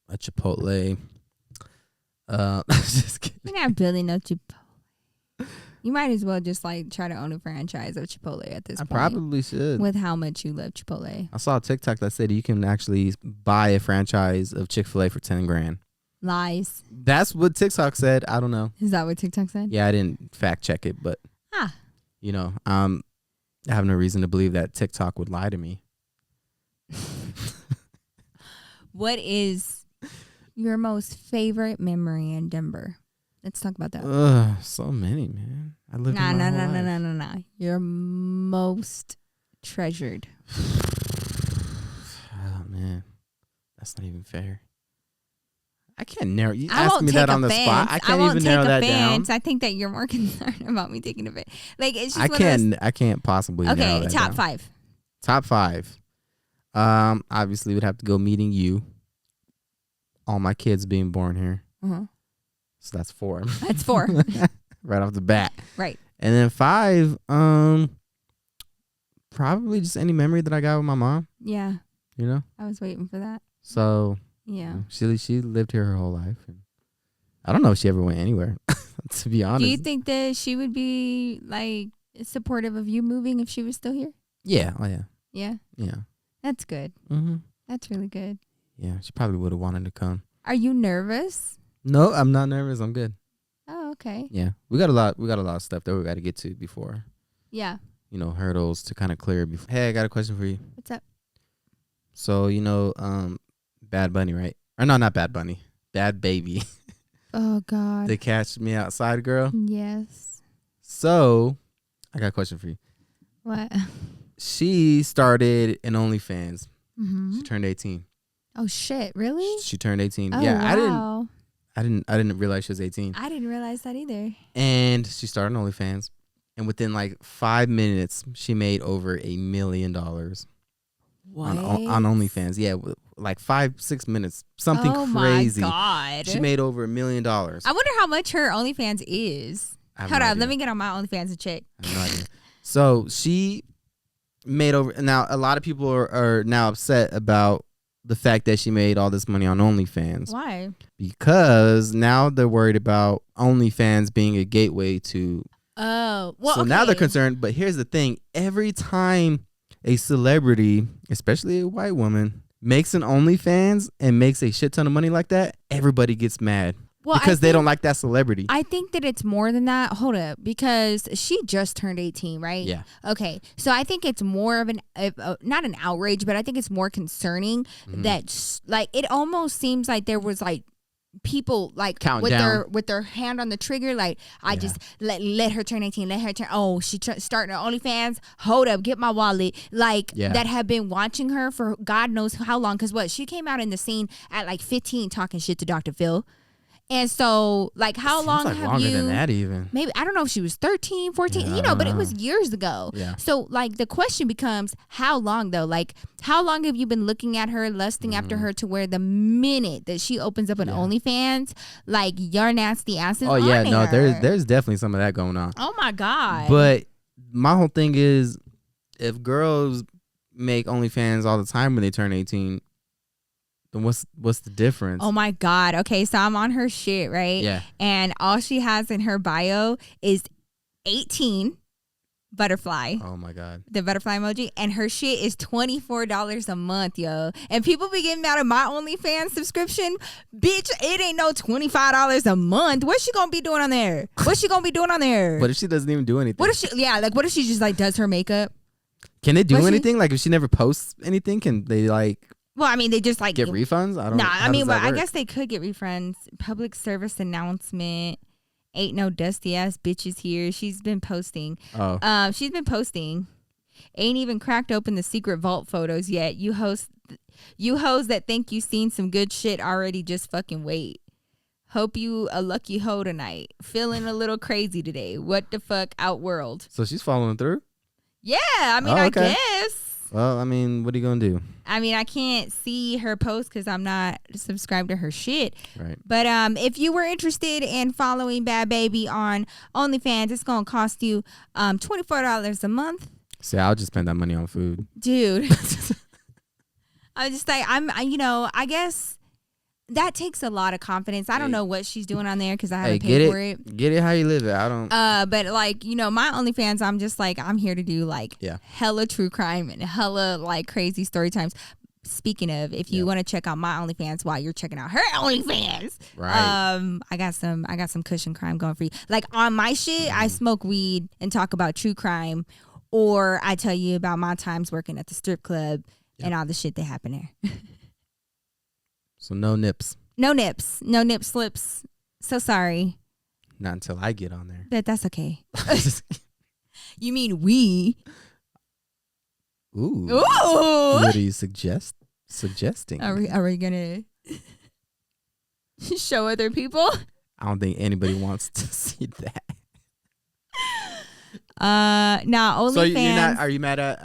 Speaker 1: a Chipotle. Just kidding.
Speaker 2: You're not building no Chipotle. You might as well just try to own a franchise of Chipotle at this point.
Speaker 1: I probably should.
Speaker 2: With how much you love Chipotle.
Speaker 1: I saw a TikTok that said you can actually buy a franchise of Chick-fil-A for $10,000.
Speaker 2: Lies.
Speaker 1: That's what TikTok said. I don't know.
Speaker 2: Is that what TikTok said?
Speaker 1: Yeah, I didn't fact check it, but
Speaker 2: Ah.
Speaker 1: you know, I have no reason to believe that TikTok would lie to me.
Speaker 2: What is your most favorite memory in Denver? Let's talk about that.
Speaker 1: So many, man. I lived in my whole life.
Speaker 2: No. Your most treasured.
Speaker 1: Oh man, that's not even fair. I can't narrow. You
Speaker 2: I
Speaker 1: asked
Speaker 2: won't
Speaker 1: me
Speaker 2: take
Speaker 1: that on the
Speaker 2: offense.
Speaker 1: spot. I can't even narrow that down.
Speaker 2: I think that you're more concerned about me taking offense. Like it's just
Speaker 1: I can't possibly. narrow
Speaker 2: Okay,
Speaker 1: that
Speaker 2: top
Speaker 1: down.
Speaker 2: 5.
Speaker 1: Top 5. Obviously would have to go meeting you. All my kids being born here.
Speaker 2: Uh-huh.
Speaker 1: So that's 4.
Speaker 2: That's 4.
Speaker 1: Right off the bat.
Speaker 2: Right.
Speaker 1: And then 5, probably just any memory that I got with my mom.
Speaker 2: Yeah.
Speaker 1: You know?
Speaker 2: I was waiting for that.
Speaker 1: So
Speaker 2: yeah.
Speaker 1: She lived here her whole life. And I don't know if she ever went anywhere, to be honest.
Speaker 2: Do you think that she would be like supportive of you moving if she was still here?
Speaker 1: Yeah. Oh yeah.
Speaker 2: Yeah.
Speaker 1: Yeah.
Speaker 2: That's good.
Speaker 1: Mm-hmm.
Speaker 2: That's really good.
Speaker 1: Yeah, she probably would have wanted to come.
Speaker 2: Are you nervous?
Speaker 1: No, I'm not nervous. I'm good.
Speaker 2: Oh, okay.
Speaker 1: Yeah, we got a lot of stuff that we got to get to before.
Speaker 2: Yeah.
Speaker 1: You know, hurdles to kind of clear before. Hey, I got a question for you.
Speaker 2: What's up?
Speaker 1: So you know, Bad Bunny, right? Or no, not Bad Bunny. Bhad Bhabie.
Speaker 2: Oh God.
Speaker 1: The Catch Me Outside girl.
Speaker 2: Yes.
Speaker 1: So, I got a question for you.
Speaker 2: What?
Speaker 1: She started an OnlyFans.
Speaker 2: Mm-hmm.
Speaker 1: She turned 18.
Speaker 2: Oh shit! Really?
Speaker 1: She turned 18.
Speaker 2: Oh,
Speaker 1: Yeah,
Speaker 2: wow.
Speaker 1: I didn't realize she was 18.
Speaker 2: I didn't realize that either.
Speaker 1: And she started OnlyFans, and within like 5 minutes, she made over $1 million
Speaker 2: What?
Speaker 1: on OnlyFans. Yeah, like 5-6 minutes, something crazy.
Speaker 2: Oh my God!
Speaker 1: She made over $1 million.
Speaker 2: I wonder how much her OnlyFans is. Hold on, let me get on my OnlyFans and check.
Speaker 1: I have no idea. So she made over. Now a lot of people are now upset about the fact that she made all this money on OnlyFans.
Speaker 2: Why?
Speaker 1: Because now they're worried about OnlyFans being a gateway to.
Speaker 2: Oh, well.
Speaker 1: So
Speaker 2: okay.
Speaker 1: now they're concerned. But here's the thing: every time a celebrity, especially a white woman, makes an OnlyFans and makes a shit ton of money like that, everybody gets mad. Well, because they don't like that celebrity.
Speaker 2: I think that it's more than that. Hold up. Because she just turned 18, right?
Speaker 1: Yeah.
Speaker 2: Okay. So I think it's more of not an outrage, but I think it's more concerning that like it almost seems like there was like people like with their hand on the trigger, like I just let her turn 18, let her turn. Oh, she starting her OnlyFans. Hold up, get my wallet. Like that have been watching her for God knows how long. Because she came out in the scene at like 15 talking shit to Dr. Phil. And so, like, how long
Speaker 1: like
Speaker 2: have
Speaker 1: longer
Speaker 2: you...
Speaker 1: than that even.
Speaker 2: Maybe, I don't know if she was 13, 14, but it was years ago.
Speaker 1: Yeah.
Speaker 2: So, like, the question becomes, how long, though? Like, how long have you been looking at her, lusting after her to where the minute that she opens up an OnlyFans, like, your nasty ass is on there?
Speaker 1: No, there's definitely some of that going on.
Speaker 2: Oh, my God.
Speaker 1: But my whole thing is, if girls make OnlyFans all the time when they turn 18... then what's the difference?
Speaker 2: Oh my God. Okay, so I'm on her shit, right?
Speaker 1: Yeah.
Speaker 2: And all she has in her bio is 18 butterfly.
Speaker 1: Oh my God.
Speaker 2: The butterfly emoji. And her shit is $24 a month, yo. And people be getting mad at my OnlyFans subscription. Bitch, it ain't no $25 a month. What's she gonna be doing on there? What's she gonna be doing on there?
Speaker 1: What if she doesn't even do anything?
Speaker 2: What if she just like does her makeup?
Speaker 1: Can they do anything? Like if she never posts anything, can they like...
Speaker 2: Well, I mean, they just like
Speaker 1: get refunds? I don't know.
Speaker 2: I mean, I guess they could get refunds. Public service announcement. Ain't no dusty ass bitches here. She's been posting.
Speaker 1: Oh.
Speaker 2: She's been posting. Ain't even cracked open the secret vault photos yet. You hoes that think you seen some good shit already, just fucking wait. Hope you a lucky hoe tonight. Feeling a little crazy today. What the fuck, Outworld?
Speaker 1: So she's following through?
Speaker 2: Yeah, I mean, I guess.
Speaker 1: Well, I mean, what are you going to do?
Speaker 2: I mean, I can't see her post because I'm not subscribed to her shit.
Speaker 1: Right.
Speaker 2: But if you were interested in following Bhad Bhabie on OnlyFans, it's going to cost you $24 a month.
Speaker 1: See, I'll just spend that money on food.
Speaker 2: Dude. I was just like, I guess that takes a lot of confidence. I don't know what she's doing on there because I haven't paid for it.
Speaker 1: Get it how you live it. I don't.
Speaker 2: But like, my OnlyFans, I'm just like, I'm here to do like hella true crime and hella like crazy story times. speaking of, if you want to check out my OnlyFans while you're checking out her OnlyFans,
Speaker 1: right?
Speaker 2: I got some cushion crime going for you. Like on my shit, I smoke weed and talk about true crime, or I tell you about my times working at the strip club and all the shit that happened there.
Speaker 1: So no nips.
Speaker 2: No nips. No nip slips. So sorry.
Speaker 1: Not until I get on there.
Speaker 2: But that's okay. You mean we?
Speaker 1: Ooh.
Speaker 2: Ooh.
Speaker 1: What are you suggesting?
Speaker 2: Are we gonna show other people?
Speaker 1: I don't think anybody wants to see that.
Speaker 2: Now OnlyFans.
Speaker 1: So you're not? Are you mad at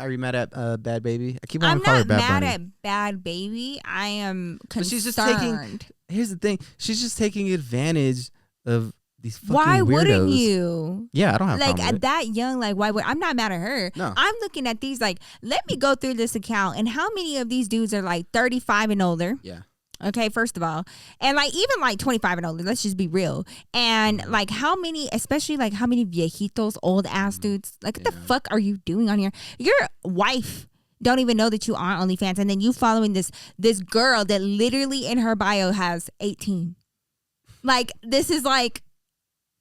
Speaker 1: Bhad Bhabie? I keep wanting to call her
Speaker 2: I'm not
Speaker 1: Bad
Speaker 2: mad
Speaker 1: Bunny.
Speaker 2: at Bhad Bhabie. I am concerned.
Speaker 1: But she's just taking. Here's the thing. She's just taking advantage of these fucking
Speaker 2: Why
Speaker 1: weirdos.
Speaker 2: wouldn't you?
Speaker 1: Yeah, I don't have a
Speaker 2: like
Speaker 1: problem with
Speaker 2: at that young. Like why would I'm not mad at her.
Speaker 1: No.
Speaker 2: I'm looking at these like let me go through this account and how many of these dudes are like 35 and older.
Speaker 1: Yeah.
Speaker 2: Okay, first of all. And like even like 25 and older, let's just be real. And like how many, especially like how many viejitos, old ass dudes, like what the fuck are you doing on here? Your wife don't even know that you are on OnlyFans, and then you following this girl that literally in her bio has 18. Like this is like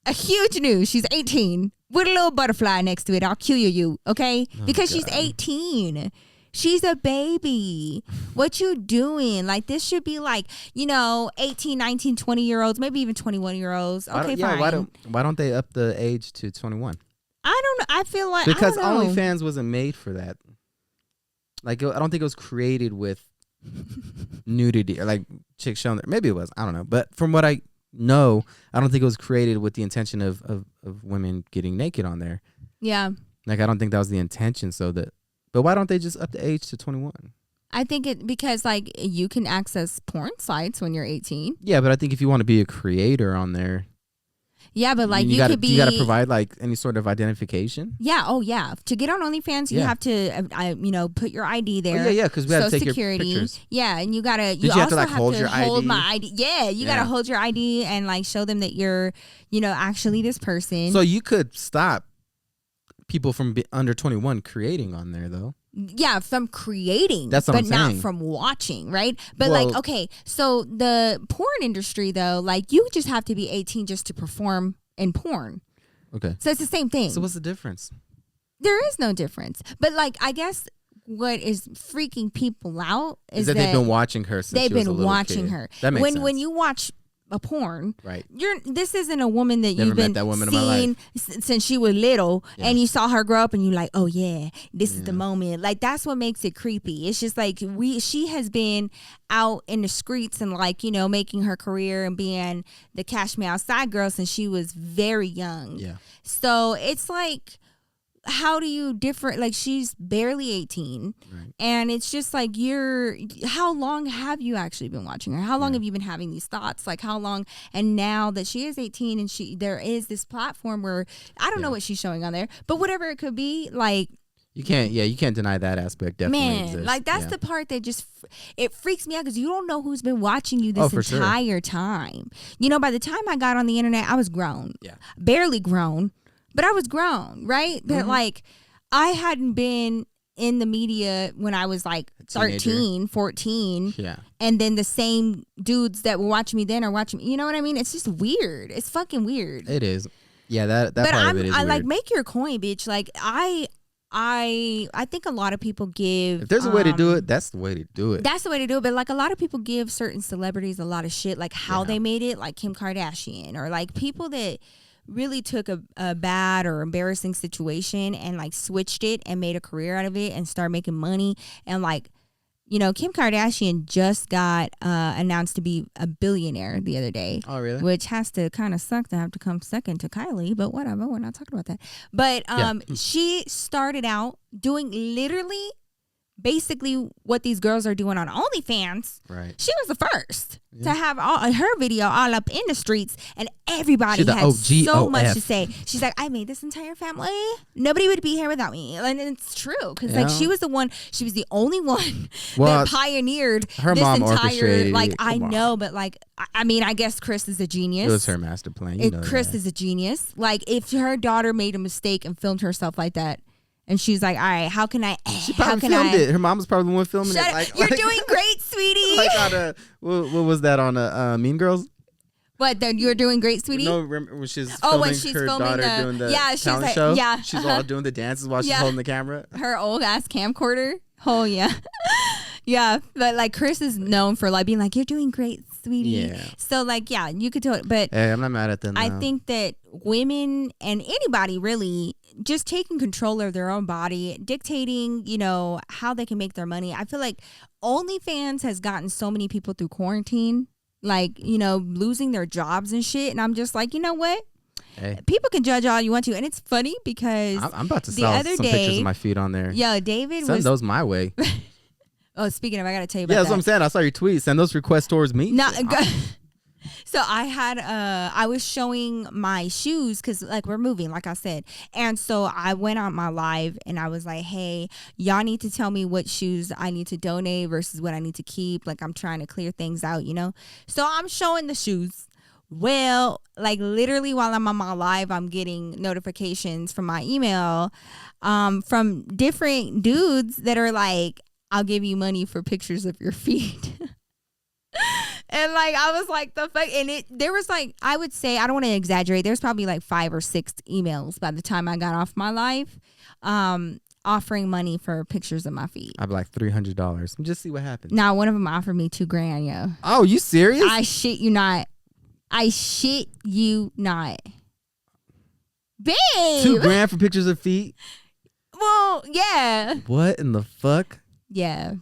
Speaker 2: a huge news. She's 18 with a little butterfly next to it. I'll cue you, okay? Because she's 18. She's a baby. What you doing? Like this should be like, 18, 19, 20-year-olds, maybe even 21-year-olds. Okay, fine.
Speaker 1: Why don't they up the age to 21?
Speaker 2: I don't know. I feel like
Speaker 1: because
Speaker 2: I don't know.
Speaker 1: OnlyFans wasn't made for that. Like I don't think it was created with nudity or like chicks showing. Maybe it was. I don't know. But from what I know, I don't think it was created with the intention of women getting naked on there.
Speaker 2: Yeah.
Speaker 1: Like I don't think that was the intention. But why don't they just up the age to 21?
Speaker 2: I think because like you can access porn sites when you're 18.
Speaker 1: Yeah, but I think if you want to be a creator on there.
Speaker 2: Yeah, but like you could be.
Speaker 1: You got to provide like any sort of identification.
Speaker 2: Yeah. Oh, yeah. To get on OnlyFans, you have to, put your ID there.
Speaker 1: Oh, yeah, because we have to take
Speaker 2: security.
Speaker 1: your pictures.
Speaker 2: Yeah, and you gotta.
Speaker 1: Did you have to like hold your ID?
Speaker 2: My ID. Yeah, you gotta hold your ID and like show them that you're, actually this person.
Speaker 1: So you could stop people from under 21 creating on there though.
Speaker 2: Yeah, from creating,
Speaker 1: that's what
Speaker 2: but
Speaker 1: I'm saying.
Speaker 2: not from watching, right? But like, okay, so the porn industry though, like you just have to be 18 just to perform in porn.
Speaker 1: Okay.
Speaker 2: So it's the same thing.
Speaker 1: So what's the difference?
Speaker 2: There is no difference. But like, I guess what is freaking people out is that
Speaker 1: they've been watching her since
Speaker 2: they've
Speaker 1: she was a
Speaker 2: been
Speaker 1: little
Speaker 2: watching
Speaker 1: kid.
Speaker 2: her.
Speaker 1: That makes sense.
Speaker 2: When you watch a porn,
Speaker 1: right?
Speaker 2: This isn't a woman that
Speaker 1: Never
Speaker 2: you've been
Speaker 1: met that woman
Speaker 2: seeing
Speaker 1: in my life.
Speaker 2: Since she was little, and you saw her grow up, and you're like, oh yeah, this is the moment. Like that's what makes it creepy. It's just like she has been out in the streets and like making her career and being the Cash Me Outside girl since she was very young.
Speaker 1: Yeah.
Speaker 2: So it's like, how do you different? Like she's barely 18,
Speaker 1: right.
Speaker 2: And it's just like how long have you actually been watching her? How long have you been having these thoughts? Like how long? And now that she is 18 and there is this platform where I don't know what she's showing on there, but whatever it could be, like
Speaker 1: you can't deny that aspect. Definitely exists.
Speaker 2: Like that's the part that just it freaks me out because you don't know who's been watching you this entire time. By the time I got on the internet, I was grown, barely grown. But I was grown, right? But like I hadn't been in the media when I was like 13, 14. Yeah. And then the same dudes that were watching me then are watching me. You know what I mean? It's just weird. It's fucking weird.
Speaker 1: It is. Yeah, that
Speaker 2: but
Speaker 1: part of it is weird.
Speaker 2: Like make your coin, bitch. Like I think a lot of people give.
Speaker 1: If there's a way to do it, that's the way to do it.
Speaker 2: That's the way to do it. But like a lot of people give certain celebrities a lot of shit, like how they made it, like Kim Kardashian or like people that really took a bad or embarrassing situation and like switched it and made a career out of it and started making money. And like, Kim Kardashian just got announced to be a billionaire the other day.
Speaker 1: Oh, really?
Speaker 2: Which has to kind of suck to have to come second to Kylie, but whatever. We're not talking about that. But she started out doing literally basically what these girls are doing on OnlyFans.
Speaker 1: Right.
Speaker 2: She was the first to have her video all up in the streets, and everybody had so much to say. She's like, I made this entire family. Nobody would be here without me. And it's true because like she was the only one that pioneered
Speaker 1: her
Speaker 2: this
Speaker 1: mom
Speaker 2: entire
Speaker 1: orchestrated
Speaker 2: like
Speaker 1: it.
Speaker 2: I know, but like I mean, I guess Chris is a genius.
Speaker 1: It was her master plan.
Speaker 2: Chris is a genius. Like if her daughter made a mistake and filmed herself like that, And she's like, all right, how can I?
Speaker 1: She probably filmed it. Her mom was probably the one filming
Speaker 2: Shut
Speaker 1: it.
Speaker 2: up.
Speaker 1: Like,
Speaker 2: You're doing great, sweetie.
Speaker 1: Like on a, what was that on Mean Girls?
Speaker 2: What? You're doing great, sweetie.
Speaker 1: No, remember when she's filming her daughter doing the talent show?
Speaker 2: Yeah,
Speaker 1: she's all doing the dances while she's holding the camera.
Speaker 2: Her old ass camcorder. Oh yeah, yeah. But like Chris is known for like being like, you're doing great, sweetie. Yeah. So like, yeah, you could do it. But
Speaker 1: hey, I'm not mad at them.
Speaker 2: I think that women and anybody really just taking control of their own body, dictating, you know, how they can make their money. I feel like OnlyFans has gotten so many people through quarantine, like, you know, losing their jobs and shit. And I'm just like, you know what? Hey. People can judge all you want to. And it's funny because
Speaker 1: I'm about to sell some pictures of my feet on there.
Speaker 2: Yeah, David
Speaker 1: Send those my way.
Speaker 2: Oh, speaking of, I got to tell you about that.
Speaker 1: Yeah, that's what I'm saying. I saw your tweet. Send those requests towards me.
Speaker 2: No, so I had I was showing my shoes because like we're moving, like I said, and so I went on my live and I was like, hey, y'all need to tell me what shoes I need to donate versus what I need to keep. Like I'm trying to clear things out, you know. So I'm showing the shoes. Well, like literally while I'm on my live, I'm getting notifications from my email from different dudes that are like, I'll give you money for pictures of your feet. And like I was like, the fuck. And there was like, I would say, I don't want to exaggerate, there's probably like 5 or 6 emails by the time I got off my live offering money for pictures of my feet.
Speaker 1: I'd be like $300. Just see what happens.
Speaker 2: Now one of them offered me $2,000, yo.
Speaker 1: Oh, you serious?
Speaker 2: I shit you not. I shit you not. Babe.
Speaker 1: $2,000 for pictures of feet?
Speaker 2: Well, yeah.
Speaker 1: What in the fuck?
Speaker 2: Yeah.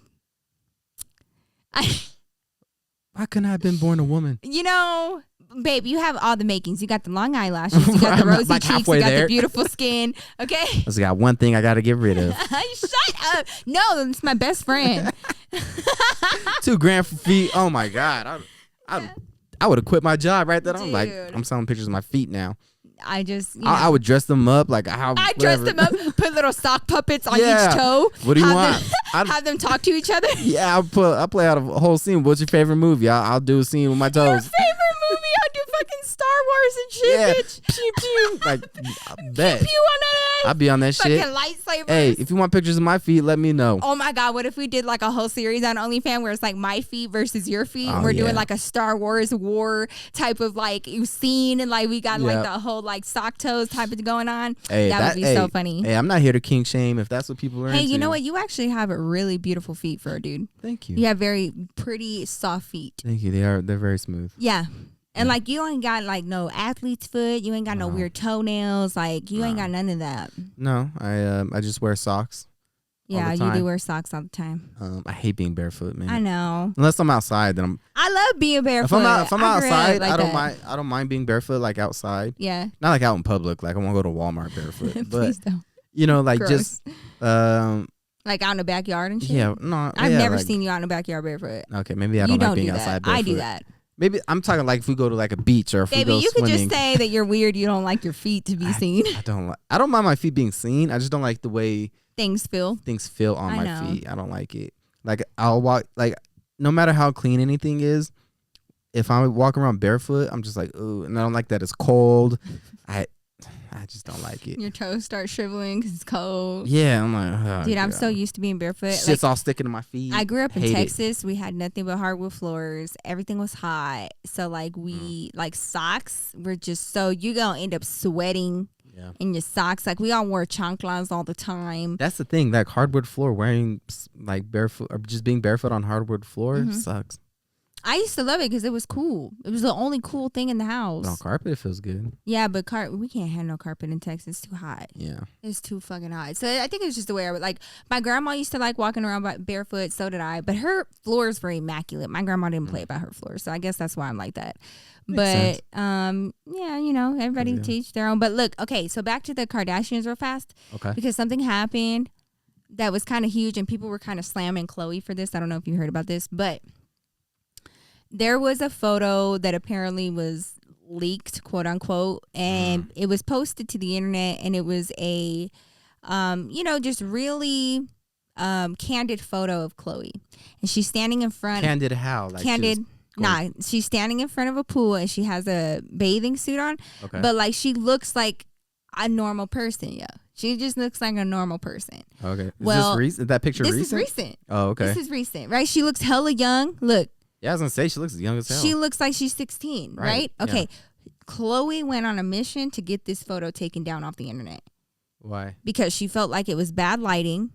Speaker 1: Why couldn't I have been born a woman?
Speaker 2: You know, babe, you have all the makings. You got the long eyelashes. You got the rosy like cheeks. You got the beautiful skin. Okay?
Speaker 1: I just got one thing I got to get rid of.
Speaker 2: Shut up. No, it's my best friend.
Speaker 1: $2,000 for feet. Oh, my God. I would have quit my job right then. I'm like, I'm selling pictures of my feet now.
Speaker 2: I just,
Speaker 1: I would dress them up like how
Speaker 2: I dress them up, put little sock puppets on each toe.
Speaker 1: What do you want?
Speaker 2: Have them talk to each other.
Speaker 1: Yeah, I'll play out a whole scene. What's your favorite movie? I'll do a scene with my toes.
Speaker 2: Your favorite movie? I'll do fucking Star Wars and shit, bitch.
Speaker 1: Pew pew. Like, I bet.
Speaker 2: Pew on that ass.
Speaker 1: I'll be on that
Speaker 2: fucking
Speaker 1: shit.
Speaker 2: Lightsabers.
Speaker 1: Hey, if you want pictures of my feet, let me know.
Speaker 2: Oh my God, what if we did like a whole series on OnlyFans where it's like my feet versus your feet? And we're doing like a Star Wars war type of like scene, and like we got like the whole like sock toes type of going on. Hey, that would be so funny.
Speaker 1: Hey, I'm not here to kink shame if that's what people are into.
Speaker 2: Hey, you know what? You actually have a really beautiful feet for a dude.
Speaker 1: Thank you.
Speaker 2: You have very pretty soft feet.
Speaker 1: Thank you. They're very smooth.
Speaker 2: Yeah. And like you ain't got like no athlete's foot. You ain't got no weird toenails. Like you ain't got none of that.
Speaker 1: No, I just wear socks.
Speaker 2: Yeah, you do wear socks all the time.
Speaker 1: I hate being barefoot, man.
Speaker 2: I know.
Speaker 1: Unless I'm outside, then
Speaker 2: I love being barefoot.
Speaker 1: If I'm outside, like I don't mind being barefoot, like outside.
Speaker 2: Yeah.
Speaker 1: Not like out in public. Like I won't go to Walmart barefoot.
Speaker 2: Please don't.
Speaker 1: You know, like
Speaker 2: gross.
Speaker 1: just
Speaker 2: like out in the backyard and shit.
Speaker 1: Yeah, no.
Speaker 2: I've never seen you out in the backyard barefoot.
Speaker 1: Okay, maybe I don't like being outside barefoot.
Speaker 2: I do that.
Speaker 1: Maybe I'm talking like if we go to like a beach or if we go
Speaker 2: you
Speaker 1: swimming.
Speaker 2: Could just say that you're weird. You don't like your feet to be seen.
Speaker 1: I don't mind my feet being seen. I just don't like the way
Speaker 2: things feel
Speaker 1: on my feet. I don't like it. Like I'll walk like no matter how clean anything is, if I walk around barefoot, I'm just like, ooh, and I don't like that it's cold. I just don't like it.
Speaker 2: Your toes start shriveling because it's cold.
Speaker 1: Yeah, I'm like,
Speaker 2: dude, I'm so used to being barefoot.
Speaker 1: Shit's all sticking to my feet.
Speaker 2: I grew up in Texas. We had nothing but hardwood floors. Everything was hot. So like like socks were just so you gonna end up sweating in your socks. Like we all wore chanclas all the time.
Speaker 1: That's the thing. Like hardwood floor, wearing like barefoot or just being barefoot on hardwood floor sucks.
Speaker 2: I used to love it because it was cool. It was the only cool thing in the house.
Speaker 1: On carpet, it feels good.
Speaker 2: Yeah, but we can't have no carpet in Texas. It's too hot.
Speaker 1: Yeah.
Speaker 2: It's too fucking hot. So I think it's just the way I would like. My grandma used to like walking around barefoot. So did I. But her floors were immaculate. My grandma didn't play about her floor. So I guess that's why I'm like that. Makes sense. Yeah, you know, everybody teach their own. But look, okay, so back to the Kardashians real fast.
Speaker 1: Okay.
Speaker 2: Because something happened that was kind of huge and people were kind of slamming Khloe for this. I don't know if you heard about this, but there was a photo that apparently was leaked, quote unquote, and it was posted to the internet, and it was a, just really candid photo of Khloe, and she's standing in front.
Speaker 1: Candid how? Like
Speaker 2: candid. She's standing in front of a pool, and she has a bathing suit on.
Speaker 1: Okay.
Speaker 2: But like she looks like a normal person, yo. She just looks like a normal person.
Speaker 1: Okay.
Speaker 2: Well,
Speaker 1: this recent? Is that picture recent?
Speaker 2: This is recent.
Speaker 1: Oh, okay.
Speaker 2: This is recent, right? She looks hella young. Look.
Speaker 1: Yeah, I was gonna say she looks young as hell.
Speaker 2: She looks like she's 16, right? Okay. Yeah. Khloe went on a mission to get this photo taken down off the internet.
Speaker 1: Why?
Speaker 2: Because she felt like it was bad lighting.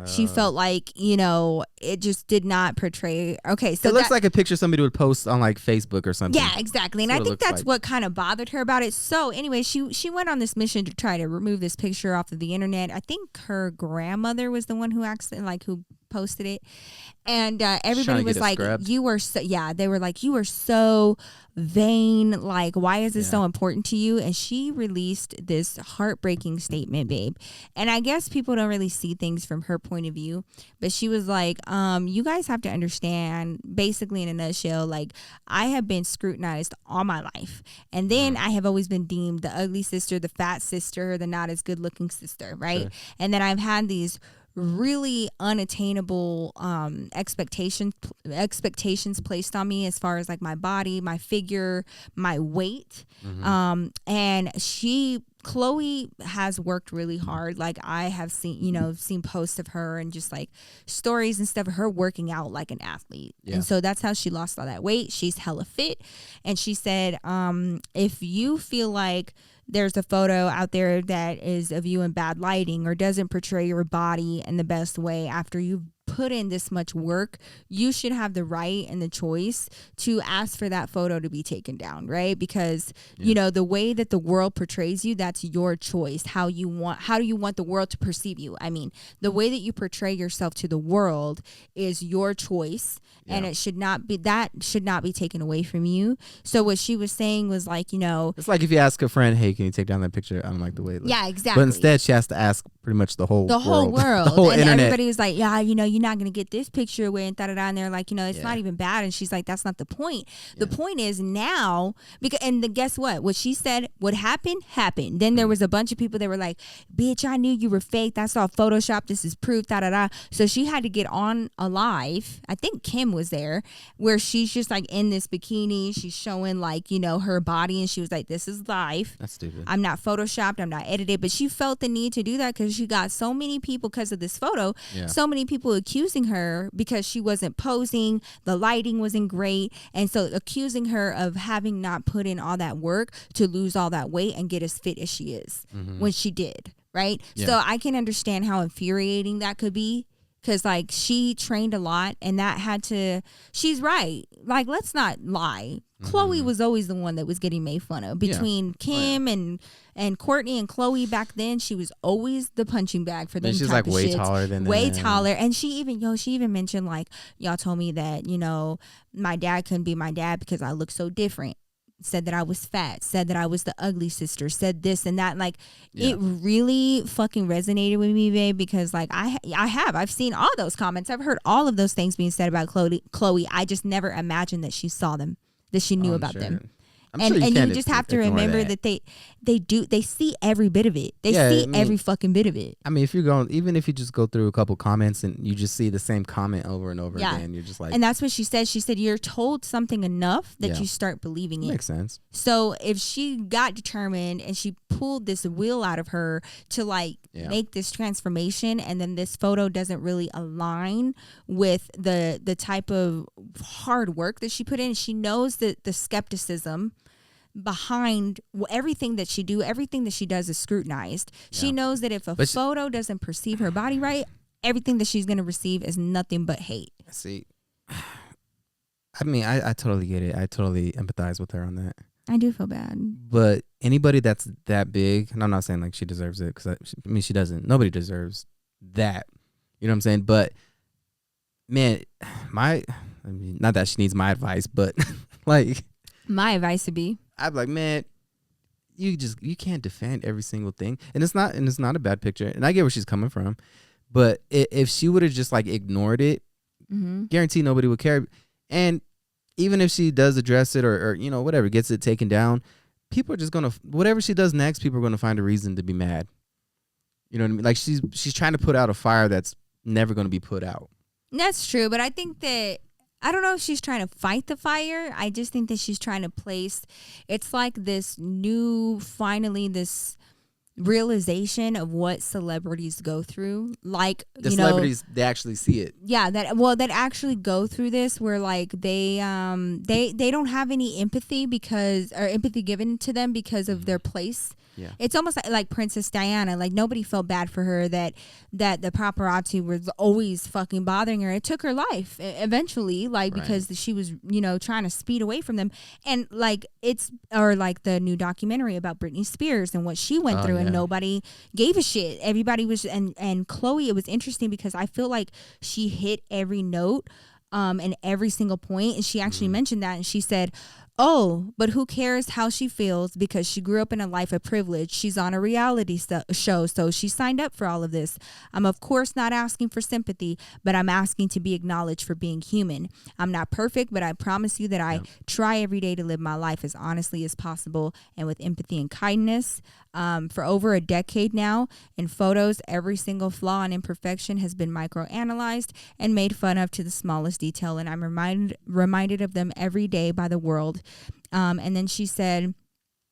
Speaker 2: She felt like, it just did not portray. Okay, so
Speaker 1: it looks like a picture somebody would post on like Facebook or something.
Speaker 2: Yeah, exactly. And I think that's what kind of bothered her about it. So anyway, she went on this mission to try to remove this picture off of the internet. I think her grandmother was the one who who posted it. And everybody was like, you were so, they were like, you were so vain. Like, why is this so important to you? And she released this heartbreaking statement, babe. And I guess people don't really see things from her point of view, but she was like, you guys have to understand, basically in a nutshell, like, I have been scrutinized all my life. And then I have always been deemed the ugly sister, the fat sister, the not as good looking sister, right? Sure. And then I've had these really unattainable expectations placed on me as far as like my body, my figure, my weight. And Khloe has worked really hard. Like, I have seen posts of her and just like stories and stuff of her working out like an athlete. Yeah. And so that's how she lost all that weight. She's hella fit. And she said, if you feel like there's a photo out there that is of you in bad lighting or doesn't portray your body in the best way after you've put in this much work, you should have the right and the choice to ask for that photo to be taken down, right? Because the way that the world portrays you, that's your choice. How do you want the world to perceive you? I mean, the way that you portray yourself to the world is your choice, and it should not be taken away from you. So what she was saying was like,
Speaker 1: it's like if you ask a friend, hey, can you take down that picture? I don't like the way it looks.
Speaker 2: Yeah, exactly.
Speaker 1: But instead she has to ask pretty much the whole world.
Speaker 2: The
Speaker 1: whole
Speaker 2: and
Speaker 1: internet.
Speaker 2: Everybody was like, yeah, you're not gonna get this picture away and and they're like, it's not even bad. And she's like, that's not the point. The point is now, guess what she said would happened. Then there was a bunch of people that were like, bitch, I knew you were fake, that's all Photoshop, this is proof, so she had to get on a live, I think Kim was there, where she's just like in this bikini, she's showing like her body, and she was like, this is live,
Speaker 1: that's stupid,
Speaker 2: I'm not photoshopped, I'm not edited. But she felt the need to do that because she got so many people, because of this photo, so many people accusing her because she wasn't posing, the lighting wasn't great, and so accusing her of having not put in all that work to lose all that weight and get as fit as she is when she did, right? So I can understand how infuriating that could be, because like she trained a lot, and she's right, like, let's not lie, Khloe was always the one that was getting made fun of. Between Kim and Kourtney and Khloe back then, she was always the punching bag for them.
Speaker 1: She's
Speaker 2: type
Speaker 1: like
Speaker 2: of
Speaker 1: way
Speaker 2: shits.
Speaker 1: taller than
Speaker 2: way
Speaker 1: them.
Speaker 2: taller. And she even mentioned like, y'all told me that my dad couldn't be my dad because I look so different. Said that I was fat, said that I was the ugly sister, said this and that. It really fucking resonated with me, babe, because like I've seen all those comments. I've heard all of those things being said about Khloe. I just never imagined that she saw them, that she knew about them. And you just have to remember that they see every bit of it. They see every fucking bit of it.
Speaker 1: I mean, even if you just go through a couple comments and you just see the same comment over and over again, you're just like.
Speaker 2: And that's what she said. She said, you're told something enough that you start believing it.
Speaker 1: Makes sense.
Speaker 2: So if she got determined and she pulled this will out of her to make this transformation, and then this photo doesn't really align with the type of hard work that she put in, she knows that the skepticism behind everything that she does is scrutinized. She knows that if a photo doesn't perceive her body right, everything that she's going to receive is nothing but hate.
Speaker 1: See, I mean, I totally get it. I totally empathize with her on that.
Speaker 2: I do feel bad.
Speaker 1: But anybody that's that big, and I'm not saying like she deserves it, because I mean, she doesn't. Nobody deserves that. You know what I'm saying? But man, not that she needs my advice, but like
Speaker 2: my advice would be,
Speaker 1: I'd be like, man, you can't defend every single thing, and it's not a bad picture, and I get where she's coming from, but if she would have just like ignored it, guarantee nobody would care. And even if she does address it or whatever, gets it taken down, people are just gonna, whatever she does next, people are gonna find a reason to be mad. You know what I mean? Like she's trying to put out a fire that's never gonna be put out.
Speaker 2: That's true, but I think that, I don't know if she's trying to fight the fire. I just think that she's trying to place, it's like this new, finally this realization of what celebrities go through. Like,
Speaker 1: The
Speaker 2: you
Speaker 1: celebrities, they actually see it.
Speaker 2: yeah, that actually go through this, where like they don't have any empathy or empathy given to them because of their place.
Speaker 1: Yeah.
Speaker 2: It's almost like Princess Diana. Like, nobody felt bad for her that the paparazzi was always fucking bothering her. It took her life eventually, like, because she was, trying to speed away from them. And like like the new documentary about Britney Spears and what she went through, and nobody gave a shit. Everybody was, and Khloe, it was interesting because I feel like she hit every note and every single point. And she actually mentioned that, and she said, "Oh, but who cares how she feels, because she grew up in a life of privilege. She's on a reality show, so she signed up for all of this. I'm of course not asking for sympathy, but I'm asking to be acknowledged for being human. I'm not perfect, but I promise you that I try every day to live my life as honestly as possible and with empathy and kindness. For over a decade now, in photos, every single flaw and imperfection has been microanalyzed and made fun of to the smallest detail, and I'm reminded of them every day by the world." And then she said,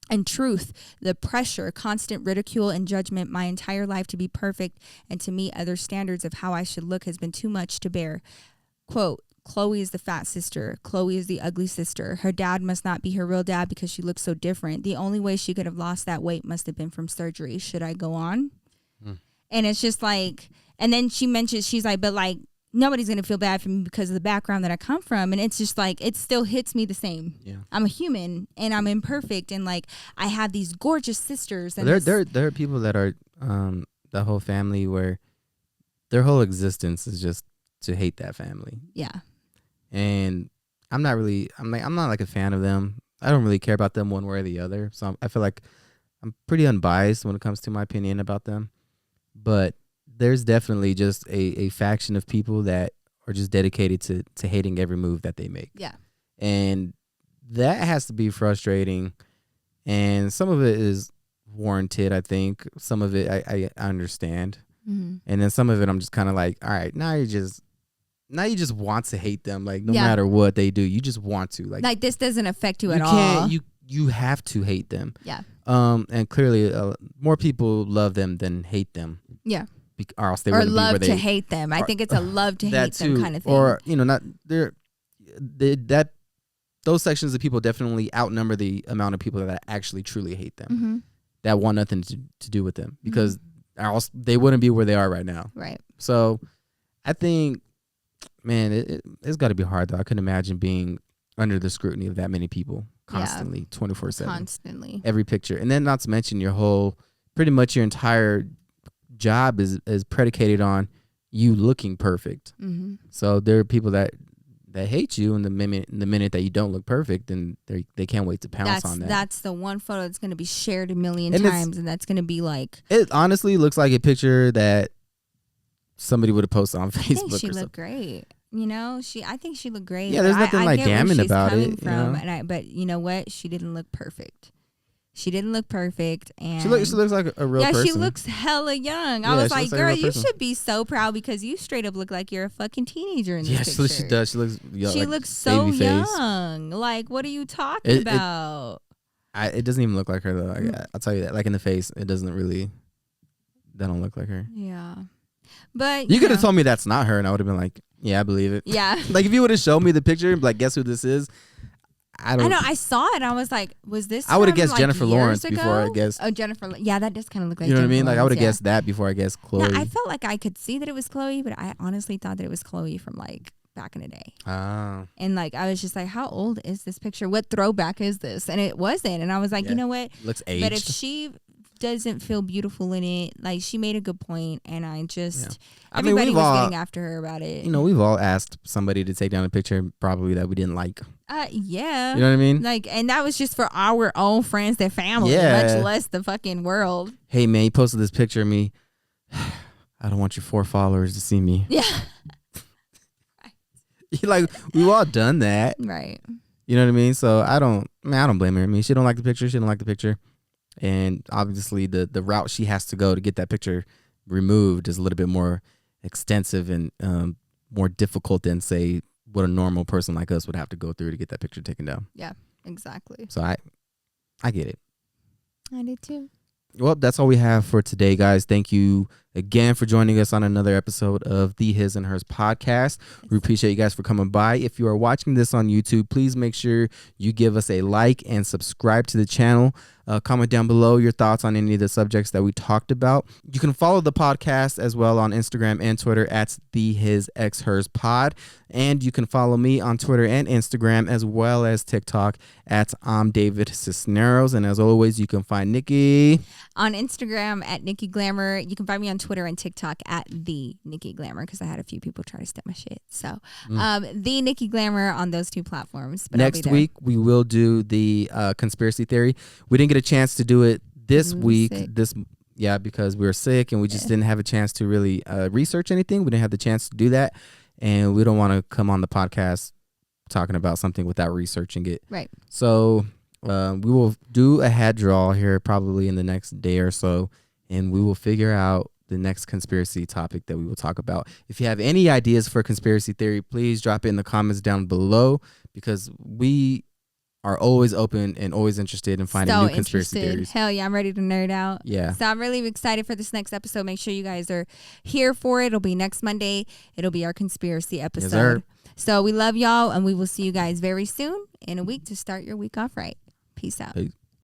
Speaker 2: "In truth, the pressure, constant ridicule and judgment my entire life to be perfect and to meet other standards of how I should look has been too much to bear." Quote, "Khloe is the fat sister. Khloe is the ugly sister. Her dad must not be her real dad because she looks so different. The only way she could have lost that weight must have been from surgery. Should I go on?" And it's just like, and then she mentions, she's like, "But like, nobody's going to feel bad for me because of the background that I come from." And it's just like, it still hits me the same. Yeah. I'm a human and I'm imperfect. And like, I have these gorgeous sisters. And
Speaker 1: there are people that are, the whole family where their whole existence is just to hate that family.
Speaker 2: Yeah.
Speaker 1: And I'm not like a fan of them. I don't really care about them one way or the other. So I feel like I'm pretty unbiased when it comes to my opinion about them. But there's definitely just a faction of people that are just dedicated to hating every move that they make.
Speaker 2: Yeah.
Speaker 1: And that has to be frustrating. And some of it is warranted, I think. Some of it I understand. Mm-hmm. And then some of it I'm just kind of like, all right, now you just want to hate them. Like, no matter what they do, you just want to. Like
Speaker 2: this doesn't affect you at all.
Speaker 1: You have to hate them.
Speaker 2: Yeah.
Speaker 1: And clearly more people love them than hate them.
Speaker 2: Yeah.
Speaker 1: Or else they wouldn't
Speaker 2: love
Speaker 1: be where
Speaker 2: to hate them. I think it's a love to hate them kind of thing.
Speaker 1: Or, not that those sections of people definitely outnumber the amount of people that actually truly hate them, that want nothing to do with them, because else they wouldn't be where they are right now.
Speaker 2: Right.
Speaker 1: So I think, man, it's got to be hard though. I couldn't imagine being under the scrutiny of that many people constantly, 24/7,
Speaker 2: constantly,
Speaker 1: every picture, and then not to mention pretty much your entire job is predicated on you looking perfect. Mm-hmm. So there are people that hate you, and the minute that you don't look perfect, then they can't wait to pounce on that.
Speaker 2: That's the one photo that's going to be shared a million times, and that's going to be like,
Speaker 1: it honestly looks like a picture that somebody would have posted on Facebook.
Speaker 2: I think she looked great. I think she looked great.
Speaker 1: Yeah, there's nothing like damning about it.
Speaker 2: But you know what? She didn't look perfect. She didn't look perfect, and
Speaker 1: she looks like a real person.
Speaker 2: Yeah, she looks hella young. I was like, girl, you should be so proud, because you straight up look like you're a fucking teenager in this picture.
Speaker 1: She does. She looks young.
Speaker 2: She looks so young. Like, what are you talking about?
Speaker 1: It doesn't even look like her though. I'll tell you that. Like, in the face, it doesn't really. That don't look like her.
Speaker 2: Yeah, but
Speaker 1: you could have told me that's not her, and I would have been like, yeah, I believe it.
Speaker 2: Yeah.
Speaker 1: Like, if you would have shown me the picture, like, guess who this is? I know.
Speaker 2: I saw it. And I was like, was this?
Speaker 1: I would have guessed
Speaker 2: like
Speaker 1: Jennifer Lawrence
Speaker 2: ago?
Speaker 1: before I guessed.
Speaker 2: Oh, Jennifer. Yeah, that does kind of look like.
Speaker 1: You know
Speaker 2: Jennifer
Speaker 1: what I mean? Like, I would have
Speaker 2: Lawrence,
Speaker 1: guessed that before I guessed Khloe.
Speaker 2: No, I felt like I could see that it was Khloe, but I honestly thought that it was Khloe from like back in the day.
Speaker 1: Ah.
Speaker 2: And like, I was just like, how old is this picture? What throwback is this? And it wasn't. And I was like, you know what?
Speaker 1: Looks aged.
Speaker 2: But if she doesn't feel beautiful in it, like, she made a good point, and I just everybody was getting after her about it.
Speaker 1: We've all asked somebody to take down a picture probably that we didn't like.
Speaker 2: Yeah.
Speaker 1: You know what I mean?
Speaker 2: Like, and that was just for our own friends and family, much less the fucking world.
Speaker 1: Hey man, you posted this picture of me. I don't want your 4 followers to see me.
Speaker 2: Yeah.
Speaker 1: Like, we've all done that.
Speaker 2: Right.
Speaker 1: You know what I mean? So I don't blame her. I mean, she don't like the picture. She don't like the picture. And obviously the route she has to go to get that picture removed is a little bit more extensive and more difficult than, say, what a normal person like us would have to go through to get that picture taken down.
Speaker 2: Yeah, exactly.
Speaker 1: So I get it.
Speaker 2: I did too.
Speaker 1: Well, that's all we have for today, guys. Thank you again for joining us on another episode of the His and Hers podcast. We appreciate you guys for coming by. If you are watching this on YouTube, please make sure you give us a like and subscribe to the channel. Comment down below your thoughts on any of the subjects that we talked about. You can follow the podcast as well on Instagram and Twitter at the His X Hers Pod. And you can follow me on Twitter and Instagram as well as TikTok at I'm David Cisneros. And as always, you can find Nikki
Speaker 2: on Instagram at Nikki Glamour. You can find me on Twitter and TikTok at the Nikki Glamour, because I had a few people try to step my shit. So the Nikki Glamour on those two platforms. But
Speaker 1: next week we will do the conspiracy theory. We didn't get a chance to do it this week. Because we were sick and we just didn't have a chance to really research anything. We didn't have the chance to do that, and we don't want to come on the podcast talking about something without researching it.
Speaker 2: Right.
Speaker 1: So we will do a hat draw here probably in the next day or so, and we will figure out the next conspiracy topic that we will talk about. If you have any ideas for conspiracy theory, please drop it in the comments down below, because we are always open and always interested in finding new conspiracy theories.
Speaker 2: Hell yeah, I'm ready to nerd out.
Speaker 1: Yeah.
Speaker 2: So I'm really excited for this next episode. Make sure you guys are here for it. It'll be next Monday. It'll be our conspiracy episode.
Speaker 1: Yes, sir.
Speaker 2: So we love y'all, and we will see you guys very soon in a week to start your week off right. Peace out.
Speaker 1: Peace.